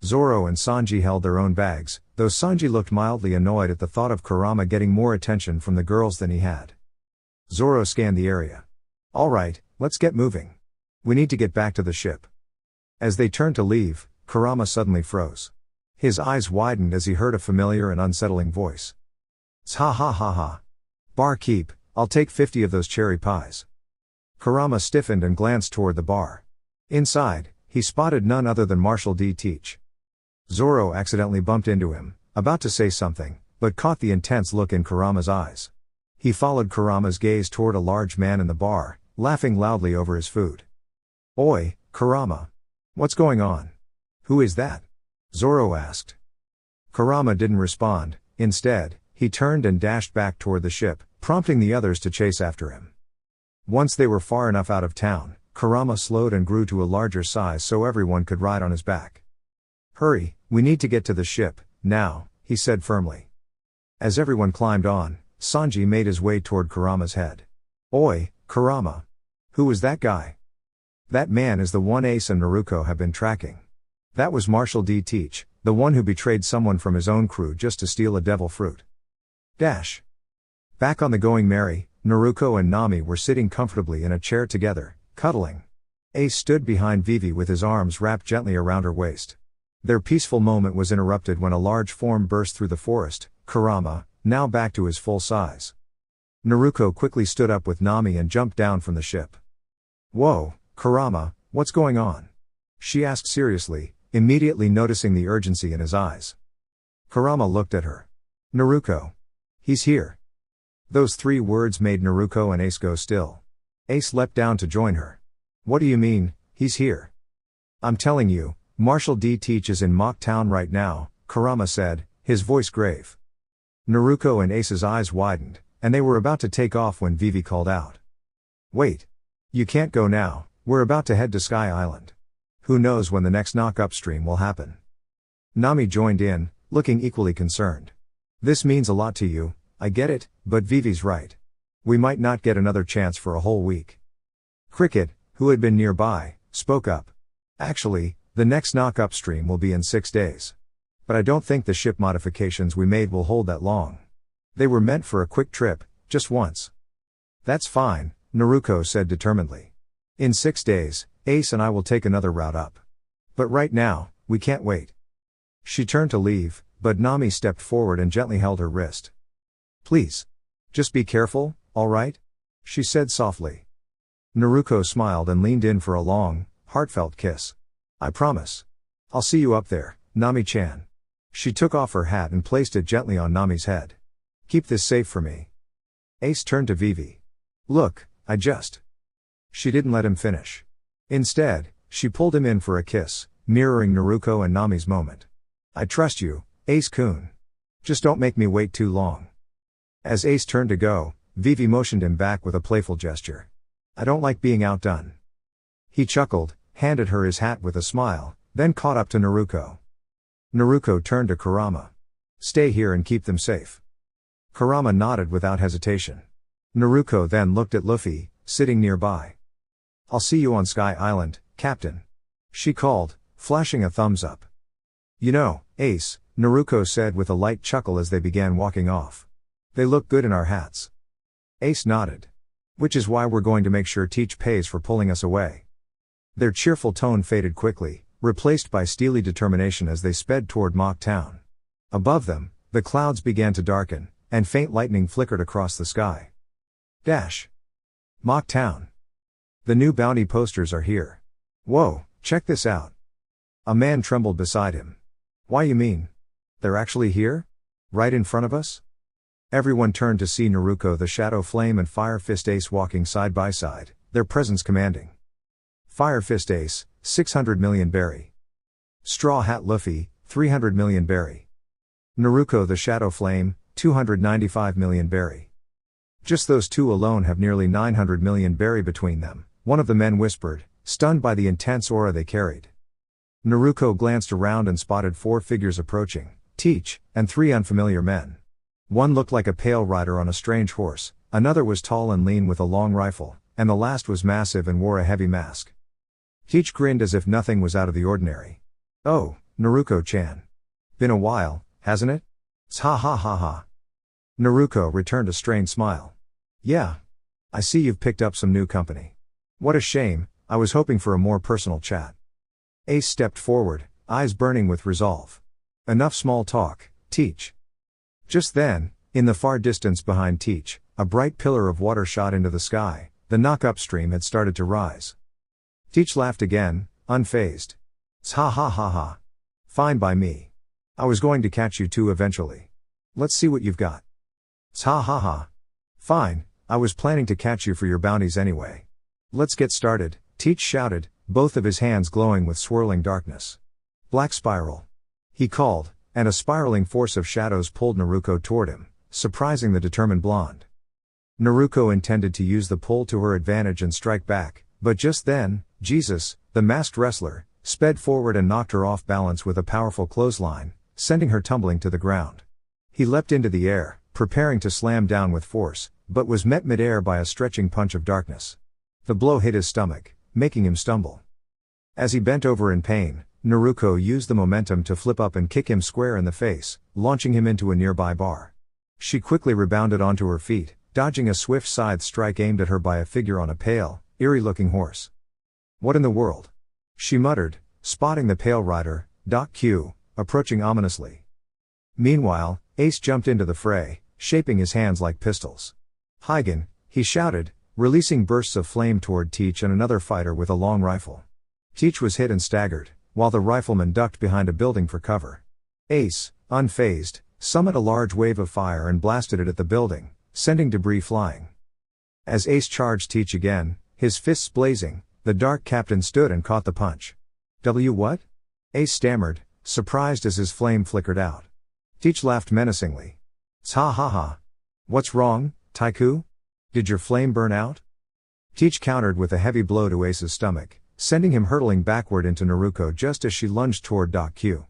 Zoro and Sanji held their own bags, though Sanji looked mildly annoyed at the thought of Kurama getting more attention from the girls than he had. Zoro scanned the area. All right, let's get moving. We need to get back to the ship. As they turned to leave, Kurama suddenly froze. His eyes widened as he heard a familiar and unsettling voice. Ha ha ha ha. Barkeep, I'll take 50 of those cherry pies. Kurama stiffened and glanced toward the bar. Inside, he spotted none other than Marshal D. Teach. Zoro accidentally bumped into him, about to say something, but caught the intense look in Kurama's eyes. He followed Kurama's gaze toward a large man in the bar, laughing loudly over his food. Oi, Kurama. What's going on? Who is that? Zoro asked. Kurama didn't respond, instead, he turned and dashed back toward the ship, prompting the others to chase after him. Once they were far enough out of town, Kurama slowed and grew to a larger size so everyone could ride on his back. Hurry, we need to get to the ship, now, he said firmly. As everyone climbed on, Sanji made his way toward Kurama's head. Oi, Kurama. Who was that guy? That man is the one Ace and Naruko have been tracking. That was Marshal D. Teach, the one who betrayed someone from his own crew just to steal a devil fruit. Dash. Back on the Going Merry, Naruko and Nami were sitting comfortably in a chair together, cuddling. Ace stood behind Vivi with his arms wrapped gently around her waist. Their peaceful moment was interrupted when a large form burst through the forest, Kurama, now back to his full size. Naruko quickly stood up with Nami and jumped down from the ship. Whoa, Kurama, what's going on? She asked seriously, immediately noticing the urgency in his eyes. Kurama looked at her. Naruko. He's here. Those 3 words made Naruko and Ace go still. Ace leapt down to join her. What do you mean, he's here? I'm telling you, Marshal D. Teach is in Mock Town right now, Kurama said, his voice grave. Naruko and Ace's eyes widened, and they were about to take off when Vivi called out. Wait. You can't go now, we're about to head to Sky Island. Who knows when the next knock upstream will happen? Nami joined in, looking equally concerned. This means a lot to you, I get it, but Vivi's right. We might not get another chance for a whole week. Cricket, who had been nearby, spoke up. Actually, the next knock upstream will be in 6 days. But I don't think the ship modifications we made will hold that long. They were meant for a quick trip, just once. That's fine, Naruko said determinedly. In 6 days, Ace and I will take another route up. But right now, we can't wait. She turned to leave, but Nami stepped forward and gently held her wrist. Please. Just be careful, alright? She said softly. Naruko smiled and leaned in for a long, heartfelt kiss. I promise. I'll see you up there, Nami-chan. She took off her hat and placed it gently on Nami's head. Keep this safe for me. Ace turned to Vivi. Look, She didn't let him finish. Instead, she pulled him in for a kiss, mirroring Naruko and Nami's moment. I trust you, Ace-kun. Just don't make me wait too long. As Ace turned to go, Vivi motioned him back with a playful gesture. I don't like being outdone. He chuckled, handed her his hat with a smile, then caught up to Naruko. Naruko turned to Kurama. Stay here and keep them safe. Kurama nodded without hesitation. Naruko then looked at Luffy, sitting nearby. I'll see you on Sky Island, Captain. She called, flashing a thumbs up. You know, Ace, Naruko said with a light chuckle as they began walking off. They look good in our hats. Ace nodded. Which is why we're going to make sure Teach pays for pulling us away. Their cheerful tone faded quickly, replaced by steely determination as they sped toward Mock Town. Above them, the clouds began to darken, and faint lightning flickered across the sky. Dash. Mock Town. The new bounty posters are here. Whoa, check this out. A man trembled beside him. Why you mean? They're actually here? Right in front of us? Everyone turned to see Naruko the Shadow Flame and Fire Fist Ace walking side by side, their presence commanding. Fire Fist Ace, 600 million berry. Straw Hat Luffy, 300 million berry. Naruko the Shadow Flame, 295 million berry. Just those two alone have nearly 900 million berry between them, one of the men whispered, stunned by the intense aura they carried. Naruko glanced around and spotted 4 figures approaching, Teach, and 3 unfamiliar men. One looked like a pale rider on a strange horse, another was tall and lean with a long rifle, and the last was massive and wore a heavy mask. Teach grinned as if nothing was out of the ordinary. Oh, Naruko-chan. Been a while, hasn't it? Ha ha ha ha. Naruko returned a strained smile. Yeah. I see you've picked up some new company. What a shame, I was hoping for a more personal chat. Ace stepped forward, eyes burning with resolve. Enough small talk, Teach. Just then, in the far distance behind Teach, a bright pillar of water shot into the sky. The knock upstream had started to rise. Teach laughed again, unfazed. Ha ha ha ha. Fine by me. I was going to catch you two eventually. Let's see what you've got. Ha ha ha. Fine, I was planning to catch you for your bounties anyway. Let's get started, Teach shouted, both of his hands glowing with swirling darkness. Black spiral. He called, and a spiraling force of shadows pulled Naruko toward him, surprising the determined blonde. Naruko intended to use the pull to her advantage and strike back, but just then, Jesus, the masked wrestler, sped forward and knocked her off balance with a powerful clothesline, sending her tumbling to the ground. He leapt into the air, preparing to slam down with force, but was met midair by a stretching punch of darkness. The blow hit his stomach, making him stumble. As he bent over in pain, Naruko used the momentum to flip up and kick him square in the face, launching him into a nearby bar. She quickly rebounded onto her feet, dodging a swift scythe strike aimed at her by a figure on a pale, eerie-looking horse. "What in the world?" she muttered, spotting the pale rider, Doc Q, approaching ominously. Meanwhile, Ace jumped into the fray, shaping his hands like pistols. "Hygen," he shouted, releasing bursts of flame toward Teach and another fighter with a long rifle. Teach was hit and staggered, while the rifleman ducked behind a building for cover. Ace, unfazed, summoned a large wave of fire and blasted it at the building, sending debris flying. As Ace charged Teach again, his fists blazing, the Dark Captain stood and caught the punch. What?" Ace stammered, surprised as his flame flickered out. Teach laughed menacingly. "Ha ha ha. What's wrong, Taiku? Did your flame burn out?" Teach countered with a heavy blow to Ace's stomach, sending him hurtling backward into Naruko just as she lunged toward Doc Q.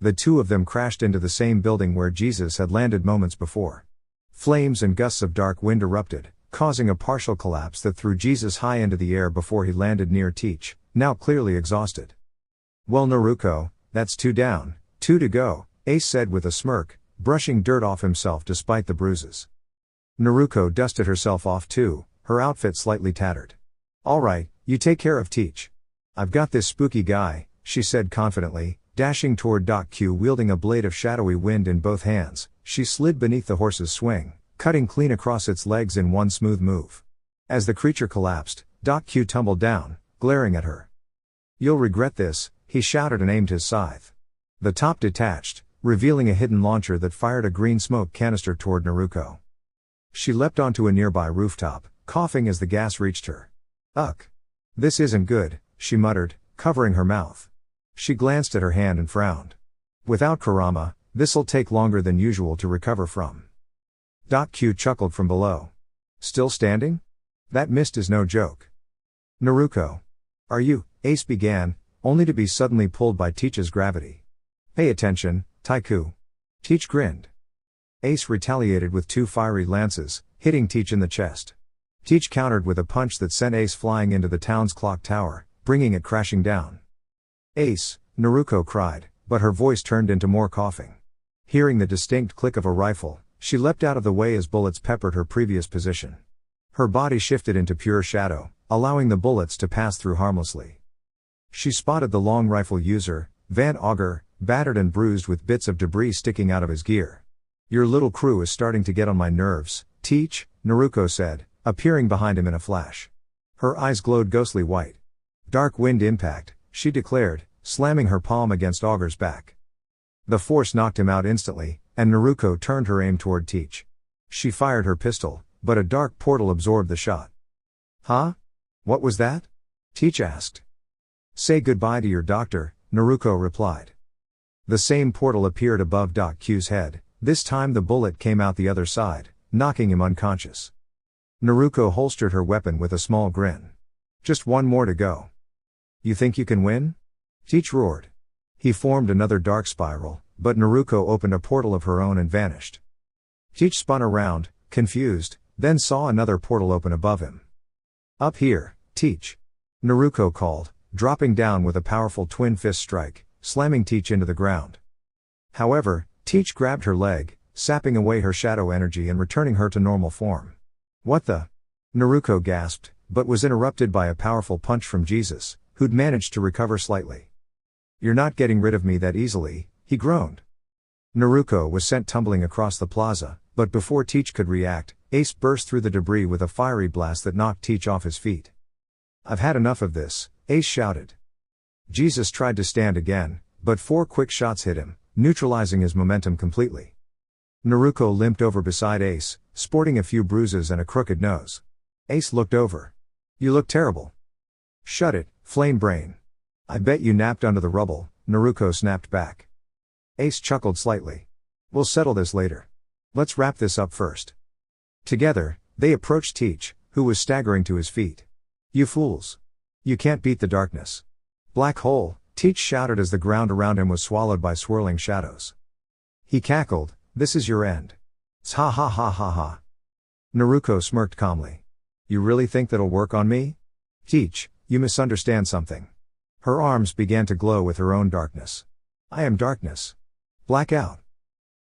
The two of them crashed into the same building where Jesus had landed moments before. Flames and gusts of dark wind erupted, causing a partial collapse that threw Jesus high into the air before he landed near Teach, now clearly exhausted. "Well, Naruko, that's 2 down, 2 to go," Ace said with a smirk, brushing dirt off himself despite the bruises. Naruko dusted herself off too, her outfit slightly tattered. "All right, you take care of Teach. I've got this spooky guy," she said confidently, dashing toward Doc Q wielding a blade of shadowy wind in both hands. She slid beneath the horse's swing, cutting clean across its legs in one smooth move. As the creature collapsed, Doc Q tumbled down, glaring at her. "You'll regret this," he shouted and aimed his scythe. The top detached, revealing a hidden launcher that fired a green smoke canister toward Naruko. She leapt onto a nearby rooftop, coughing as the gas reached her. "Ugh. This isn't good," she muttered, covering her mouth. She glanced at her hand and frowned. "Without Kurama, this'll take longer than usual to recover from." Doc Q chuckled from below. "Still standing? That mist is no joke." "Naruko. Are you?" Ace began, only to be suddenly pulled by Teach's gravity. "Pay attention, Taiku." Teach grinned. Ace retaliated with 2 fiery lances, hitting Teach in the chest. Teach countered with a punch that sent Ace flying into the town's clock tower, bringing it crashing down. "Ace," Naruko cried, but her voice turned into more coughing. Hearing the distinct click of a rifle, she leapt out of the way as bullets peppered her previous position. Her body shifted into pure shadow, allowing the bullets to pass through harmlessly. She spotted the long rifle user, Van Augur, battered and bruised with bits of debris sticking out of his gear. "Your little crew is starting to get on my nerves, Teach," Naruko said, appearing behind him in a flash. Her eyes glowed ghostly white. "Dark wind impact," she declared, slamming her palm against Augur's back. The force knocked him out instantly, and Naruko turned her aim toward Teach. She fired her pistol, but a dark portal absorbed the shot. "Huh? What was that?" Teach asked. "Say goodbye to your doctor," Naruko replied. The same portal appeared above Doc Q's head. This time the bullet came out the other side, knocking him unconscious. Naruko holstered her weapon with a small grin. "Just 1 more to go." "You think you can win?" Teach roared. He formed another dark spiral, but Naruko opened a portal of her own and vanished. Teach spun around, confused, then saw another portal open above him. "Up here, Teach," Naruko called, dropping down with a powerful twin fist strike, slamming Teach into the ground. However, Teach grabbed her leg, sapping away her shadow energy and returning her to normal form. "What the?" Naruko gasped, but was interrupted by a powerful punch from Jesus, who'd managed to recover slightly. "You're not getting rid of me that easily," he groaned. Naruko was sent tumbling across the plaza, but before Teach could react, Ace burst through the debris with a fiery blast that knocked Teach off his feet. "I've had enough of this," Ace shouted. Jesus tried to stand again, but 4 quick shots hit him, neutralizing his momentum completely. Naruko limped over beside Ace, sporting a few bruises and a crooked nose. Ace looked over. "You look terrible." "Shut it, flame brain. I bet you napped under the rubble," Naruko snapped back. Ace chuckled slightly. "We'll settle this later. Let's wrap this up first." Together, they approached Teach, who was staggering to his feet. "You fools. You can't beat the darkness." "Black hole," Teach shouted as the ground around him was swallowed by swirling shadows. He cackled, this is your end. Ha ha ha ha ha. Naruko smirked calmly. You really think that'll work on me? Teach, you misunderstand something. Her arms began to glow with her own darkness. I am darkness. Black out.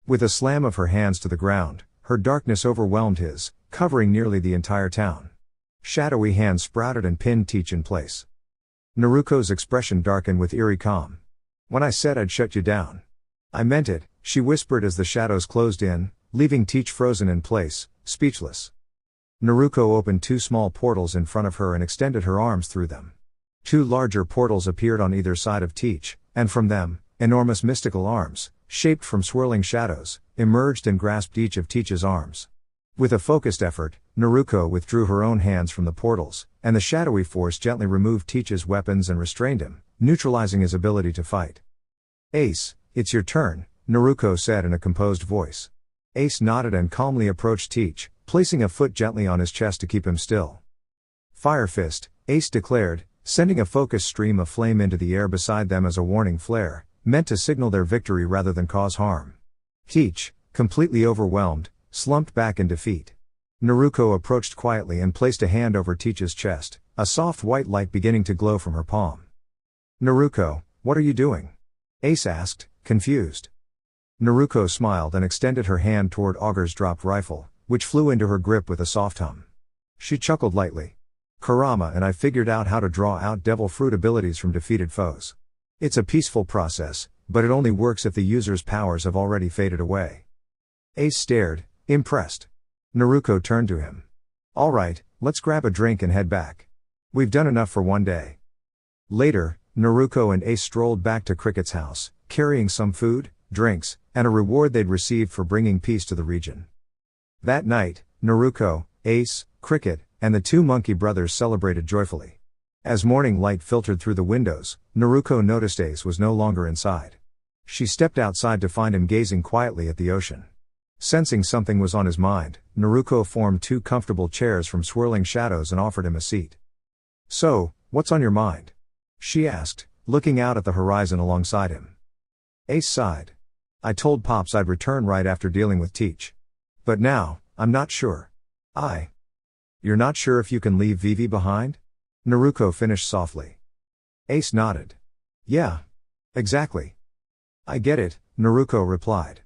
With a slam of her hands to the ground, her darkness overwhelmed his, covering nearly the entire town. Shadowy hands sprouted and pinned Teach in place. Naruko's expression darkened with eerie calm. When I said I'd shut you down, I meant it, she whispered as the shadows closed in, leaving Teach frozen in place, speechless. Naruko opened two small portals in front of her and extended her arms through them. Two larger portals appeared on either side of Teach, and from them, enormous mystical arms, shaped from swirling shadows, emerged and grasped each of Teach's arms. With a focused effort, Naruko withdrew her own hands from the portals, and the shadowy force gently removed Teach's weapons and restrained him, neutralizing his ability to fight. Ace, it's your turn, Naruko said in a composed voice. Ace nodded and calmly approached Teach, placing a foot gently on his chest to keep him still. Fire Fist, Ace declared, sending a focused stream of flame into the air beside them as a warning flare, meant to signal their victory rather than cause harm. Teach, completely overwhelmed, slumped back in defeat. Naruko approached quietly and placed a hand over Teach's chest, a soft white light beginning to glow from her palm. Naruko, what are you doing? Ace asked, confused. Naruko smiled and extended her hand toward Augur's dropped rifle, which flew into her grip with a soft hum. She chuckled lightly. Kurama and I figured out how to draw out devil fruit abilities from defeated foes. It's a peaceful process, but it only works if the user's powers have already faded away. Ace stared, impressed. Naruko turned to him. All right, let's grab a drink and head back. We've done enough for one day. Later, Naruko and Ace strolled back to Cricket's house, carrying some food, drinks, and a reward they'd received for bringing peace to the region. That night, Naruko, Ace, Cricket, and the two monkey brothers celebrated joyfully. As morning light filtered through the windows, Naruko noticed Ace was no longer inside. She stepped outside to find him gazing quietly at the ocean. Sensing something was on his mind, Naruko formed two comfortable chairs from swirling shadows and offered him a seat. So, what's on your mind? She asked, looking out at the horizon alongside him. Ace sighed. I told Pops I'd return right after dealing with Teach. But now, I'm not sure. You're not sure if you can leave Vivi behind? Naruko finished softly. Ace nodded. Yeah. Exactly. I get it, Naruko replied.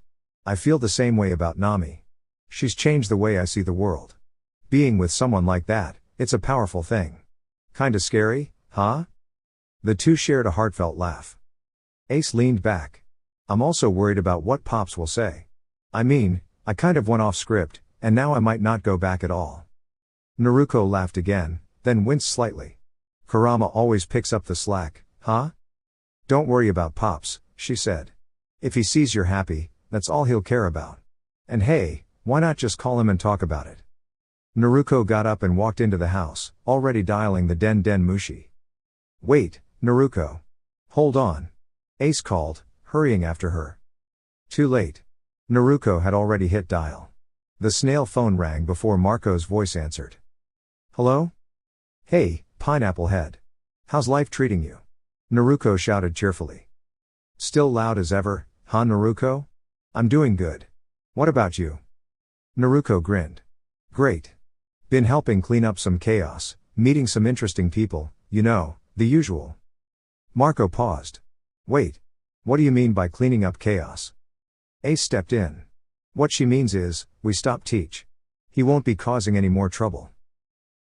I feel the same way about Nami. She's changed the way I see the world. Being with someone like that, it's a powerful thing. Kinda scary, huh? The two shared a heartfelt laugh. Ace leaned back. I'm also worried about what Pops will say. I mean, I kind of went off script, and now I might not go back at all. Naruko laughed again, then winced slightly. Kurama always picks up the slack, huh? Don't worry about Pops, she said. If he sees you're happy, that's all he'll care about. And hey, why not just call him and talk about it? Naruko got up and walked into the house, already dialing the Den Den Mushi. Wait, Naruko. Hold on. Ace called, hurrying after her. Too late. Naruko had already hit dial. The snail phone rang before Marco's voice answered. Hello? Hey, Pineapple Head. How's life treating you? Naruko shouted cheerfully. Still loud as ever, huh Naruko? I'm doing good. What about you? Naruko grinned. Great. Been helping clean up some chaos, meeting some interesting people, you know, the usual. Marco paused. Wait. What do you mean by cleaning up chaos? Ace stepped in. What she means is, we stopped Teach. He won't be causing any more trouble.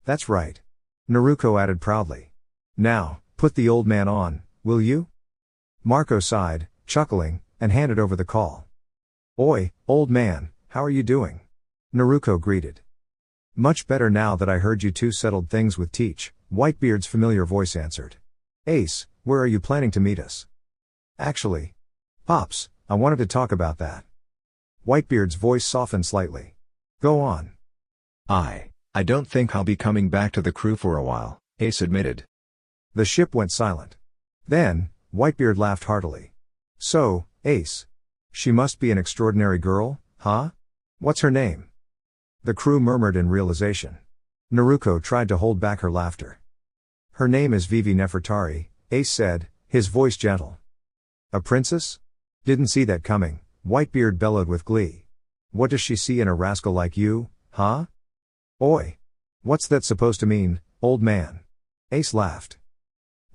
That's right. Naruko added proudly. Now, put the old man on, will you? Marco sighed, chuckling, and handed over the call. Oi, old man, how are you doing? Naruko greeted. Much better now that I heard you two settled things with Teach, Whitebeard's familiar voice answered. Ace, where are you planning to meet us? Actually, Pops, I wanted to talk about that. Whitebeard's voice softened slightly. Go on. I don't think I'll be coming back to the crew for a while, Ace admitted. The ship went silent. Then, Whitebeard laughed heartily. So, Ace. She must be an extraordinary girl, huh? What's her name? The crew murmured in realization. Naruko tried to hold back her laughter. Her name is Vivi Nefertari, Ace said, his voice gentle. A princess? Didn't see that coming, Whitebeard bellowed with glee. What does she see in a rascal like you, huh? Oi! What's that supposed to mean, old man? Ace laughed.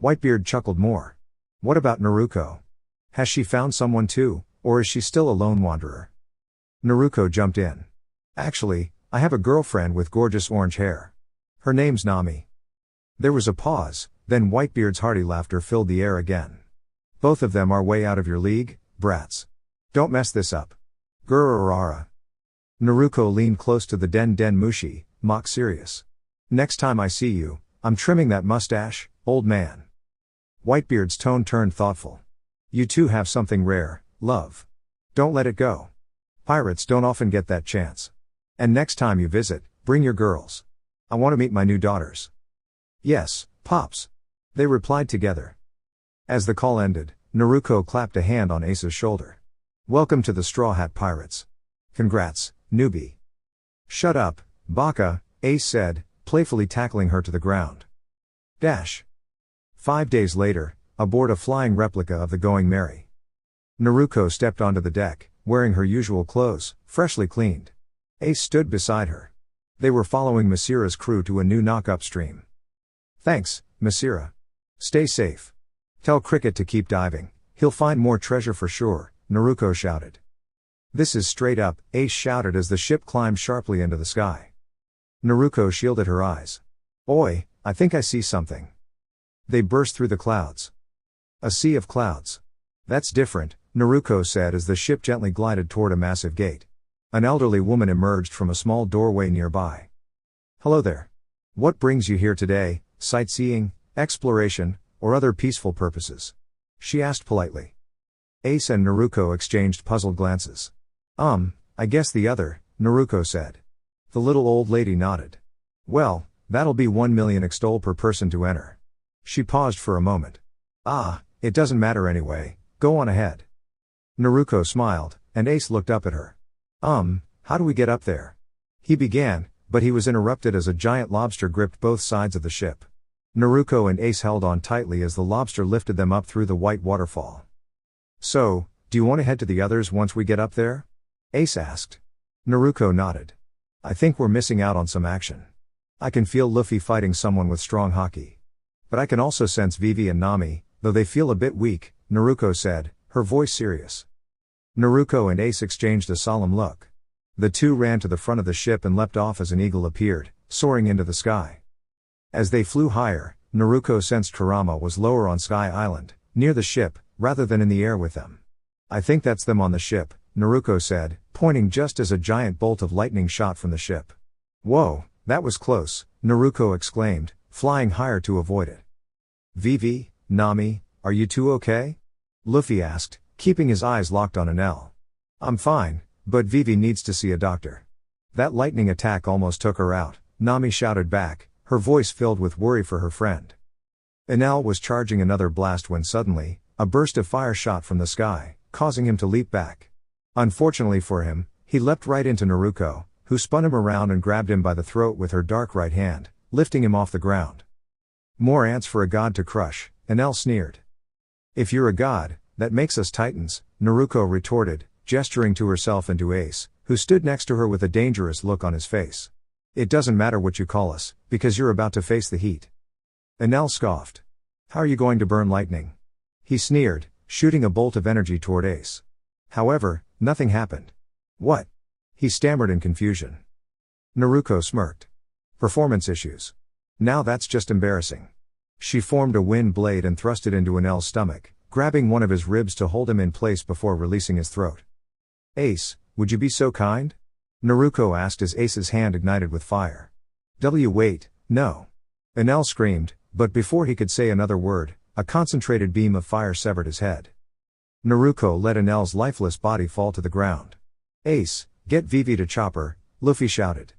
Whitebeard chuckled more. What about Naruko? Has she found someone too, or is she still a lone wanderer? Naruko jumped in. Actually, I have a girlfriend with gorgeous orange hair. Her name's Nami. There was a pause, then Whitebeard's hearty laughter filled the air again. Both of them are way out of your league, brats. Don't mess this up. Gururara. Naruko leaned close to the Den Mushi, mock serious. Next time I see you, I'm trimming that mustache, old man. Whitebeard's tone turned thoughtful. You two have something rare, love. Don't let it go. Pirates don't often get that chance. And next time you visit, bring your girls. I want to meet my new daughters. Yes, Pops. They replied together. As the call ended, Naruko clapped a hand on Ace's shoulder. Welcome to the Straw Hat Pirates. Congrats, newbie. Shut up, Baka, Ace said, playfully tackling her to the ground. 5 days later, aboard a flying replica of the Going Merry. Naruko stepped onto the deck, wearing her usual clothes, freshly cleaned. Ace stood beside her. They were following Masira's crew to a new knock upstream. Thanks, Masira. Stay safe. Tell Cricket to keep diving, he'll find more treasure for sure, Naruko shouted. This is straight up, Ace shouted as the ship climbed sharply into the sky. Naruko shielded her eyes. Oi, I think I see something. They burst through the clouds. A sea of clouds. That's different, Naruko said as the ship gently glided toward a massive gate. An elderly woman emerged from a small doorway nearby. Hello there. What brings you here today, sightseeing, exploration, or other peaceful purposes? She asked politely. Ace and Naruko exchanged puzzled glances. I guess the other, Naruko said. The little old lady nodded. Well, that'll be 1 million extol per person to enter. She paused for a moment. It doesn't matter anyway, go on ahead. Naruko smiled, and Ace looked up at her. How do we get up there? He began, but he was interrupted as a giant lobster gripped both sides of the ship. Naruko and Ace held on tightly as the lobster lifted them up through the white waterfall. So, do you want to head to the others once we get up there? Ace asked. Naruko nodded. I think we're missing out on some action. I can feel Luffy fighting someone with strong haki. But I can also sense Vivi and Nami, though they feel a bit weak, Naruko said, her voice serious. Naruko and Ace exchanged a solemn look. The two ran to the front of the ship and leapt off as an eagle appeared, soaring into the sky. As they flew higher, Naruko sensed Kurama was lower on Sky Island, near the ship, rather than in the air with them. I think that's them on the ship, Naruko said, pointing just as a giant bolt of lightning shot from the ship. Whoa, that was close, Naruko exclaimed, flying higher to avoid it. Vivi, Nami, are you two okay? Luffy asked, keeping his eyes locked on Enel. I'm fine, but Vivi needs to see a doctor. That lightning attack almost took her out, Nami shouted back, her voice filled with worry for her friend. Enel was charging another blast when suddenly, a burst of fire shot from the sky, causing him to leap back. Unfortunately for him, he leapt right into Naruko, who spun him around and grabbed him by the throat with her dark right hand, lifting him off the ground. More ants for a god to crush, Enel sneered. If you're a god, that makes us titans, Naruko retorted, gesturing to herself and to Ace, who stood next to her with a dangerous look on his face. It doesn't matter what you call us, because you're about to face the heat. Enel scoffed. How are you going to burn lightning? He sneered, shooting a bolt of energy toward Ace. However, nothing happened. What? He stammered in confusion. Naruko smirked. Performance issues. Now that's just embarrassing. She formed a wind blade and thrust it into Enel's stomach, grabbing one of his ribs to hold him in place before releasing his throat. Ace, would you be so kind? Naruko asked as Ace's hand ignited with fire. Wait, no. Enel screamed, but before he could say another word, a concentrated beam of fire severed his head. Naruko let Enel's lifeless body fall to the ground. Ace, get Vivi to Chopper, Luffy shouted.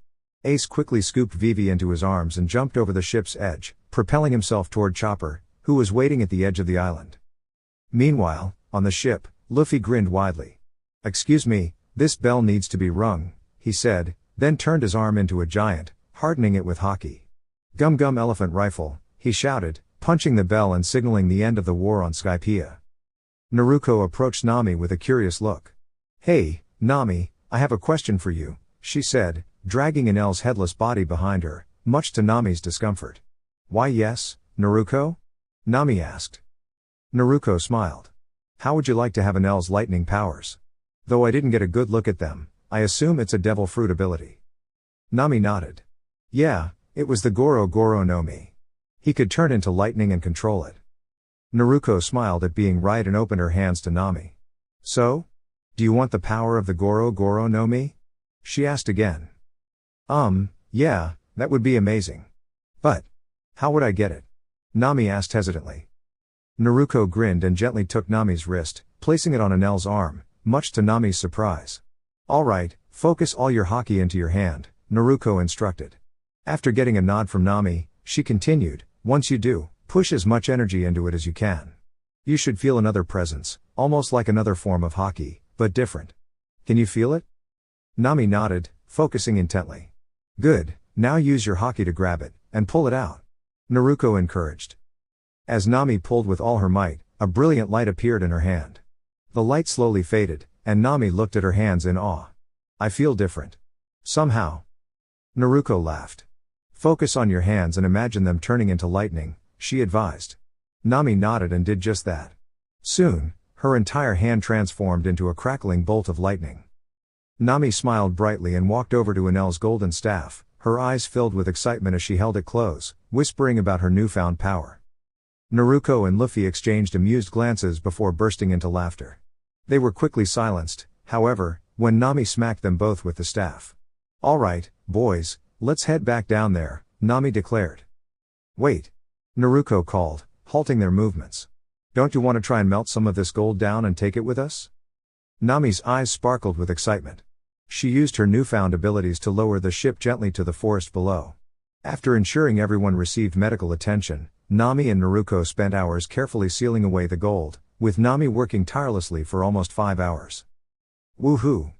Ace quickly scooped Vivi into his arms and jumped over the ship's edge, propelling himself toward Chopper, who was waiting at the edge of the island. Meanwhile, on the ship, Luffy grinned widely. Excuse me, this bell needs to be rung, he said, then turned his arm into a giant, hardening it with haki. Gum Gum Elephant Rifle, he shouted, punching the bell and signaling the end of the war on Skypiea. Naruko approached Nami with a curious look. Hey, Nami, I have a question for you, she said, dragging Enel's headless body behind her, much to Nami's discomfort. Why yes, Naruko? Nami asked. Naruko smiled. How would you like to have Enel's lightning powers? Though I didn't get a good look at them, I assume it's a devil fruit ability. Nami nodded. Yeah, it was the Goro Goro no Mi. He could turn into lightning and control it. Naruko smiled at being right and opened her hands to Nami. So? Do you want the power of the Goro Goro no Mi? She asked again. Yeah, that would be amazing. But how would I get it? Nami asked hesitantly. Naruko grinned and gently took Nami's wrist, placing it on Enel's arm, much to Nami's surprise. Alright, focus all your haki into your hand, Naruko instructed. After getting a nod from Nami, she continued, once you do, push as much energy into it as you can. You should feel another presence, almost like another form of haki, but different. Can you feel it? Nami nodded, focusing intently. Good, now use your haki to grab it, and pull it out. Naruko encouraged. As Nami pulled with all her might, a brilliant light appeared in her hand. The light slowly faded, and Nami looked at her hands in awe. I feel different. Somehow. Naruko laughed. Focus on your hands and imagine them turning into lightning, she advised. Nami nodded and did just that. Soon, her entire hand transformed into a crackling bolt of lightning. Nami smiled brightly and walked over to Enel's golden staff, her eyes filled with excitement as she held it close, whispering about her newfound power. Naruko and Luffy exchanged amused glances before bursting into laughter. They were quickly silenced, however, when Nami smacked them both with the staff. Alright, boys, let's head back down there, Nami declared. Wait. Naruko called, halting their movements. Don't you want to try and melt some of this gold down and take it with us? Nami's eyes sparkled with excitement. She used her newfound abilities to lower the ship gently to the forest below. After ensuring everyone received medical attention, Nami and Naruko spent hours carefully sealing away the gold, with Nami working tirelessly for almost 5 hours. Woohoo!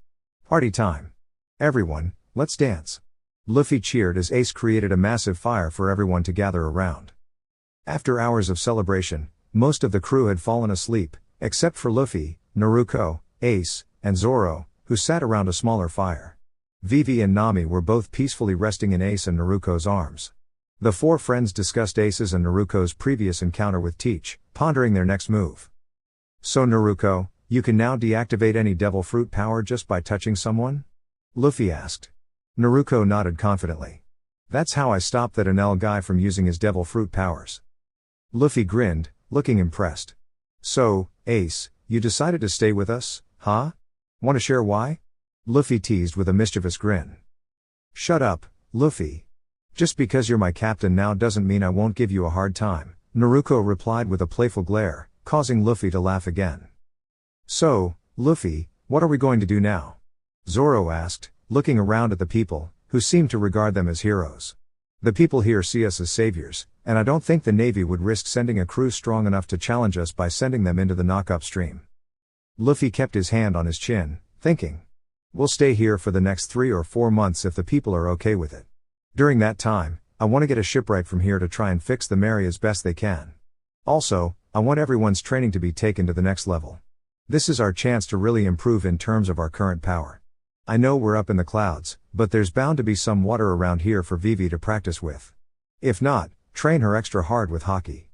Party time! Everyone, let's dance! Luffy cheered as Ace created a massive fire for everyone to gather around. After hours of celebration, most of the crew had fallen asleep, except for Luffy, Naruko, Ace, and Zoro, who sat around a smaller fire. Vivi and Nami were both peacefully resting in Ace and Naruko's arms. The four friends discussed Ace's and Naruko's previous encounter with Teach, pondering their next move. So Naruko, you can now deactivate any devil fruit power just by touching someone? Luffy asked. Naruko nodded confidently. That's how I stopped that Enel guy from using his devil fruit powers. Luffy grinned, looking impressed. So, Ace, you decided to stay with us, huh? Want to share why? Luffy teased with a mischievous grin. Shut up, Luffy. Just because you're my captain now doesn't mean I won't give you a hard time, Naruko replied with a playful glare, causing Luffy to laugh again. So, Luffy, what are we going to do now? Zoro asked, looking around at the people, who seemed to regard them as heroes. The people here see us as saviors, and I don't think the Navy would risk sending a crew strong enough to challenge us by sending them into the knock-up stream. Luffy kept his hand on his chin, thinking. We'll stay here for the next 3 or 4 months if the people are okay with it. During that time, I want to get a shipwright from here to try and fix the Mary as best they can. Also, I want everyone's training to be taken to the next level. This is our chance to really improve in terms of our current power. I know we're up in the clouds, but there's bound to be some water around here for Vivi to practice with. If not, train her extra hard with haki.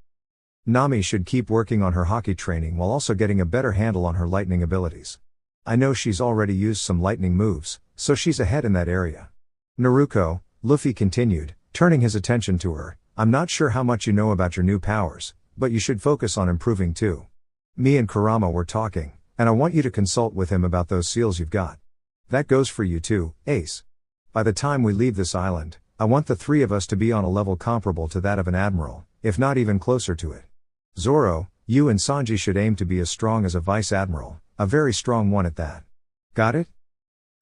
Nami should keep working on her haki training while also getting a better handle on her lightning abilities. I know she's already used some lightning moves, so she's ahead in that area. Naruko, Luffy continued, turning his attention to her, I'm not sure how much you know about your new powers, but you should focus on improving too. Me and Kurama were talking, and I want you to consult with him about those seals you've got. That goes for you too, Ace. By the time we leave this island, I want the 3 of us to be on a level comparable to that of an admiral, if not even closer to it. Zoro, you and Sanji should aim to be as strong as a vice admiral, a very strong one at that. Got it?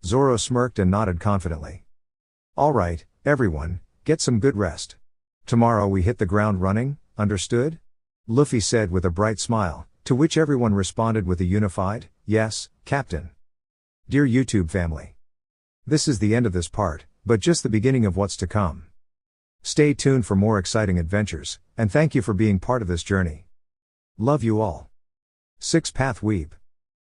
Zoro smirked and nodded confidently. Alright, everyone, get some good rest. Tomorrow we hit the ground running, understood? Luffy said with a bright smile, to which everyone responded with a unified, yes, Captain. Dear YouTube family. This is the end of this part, but just the beginning of what's to come. Stay tuned for more exciting adventures, and thank you for being part of this journey. Love you all. 6 Path Weeb.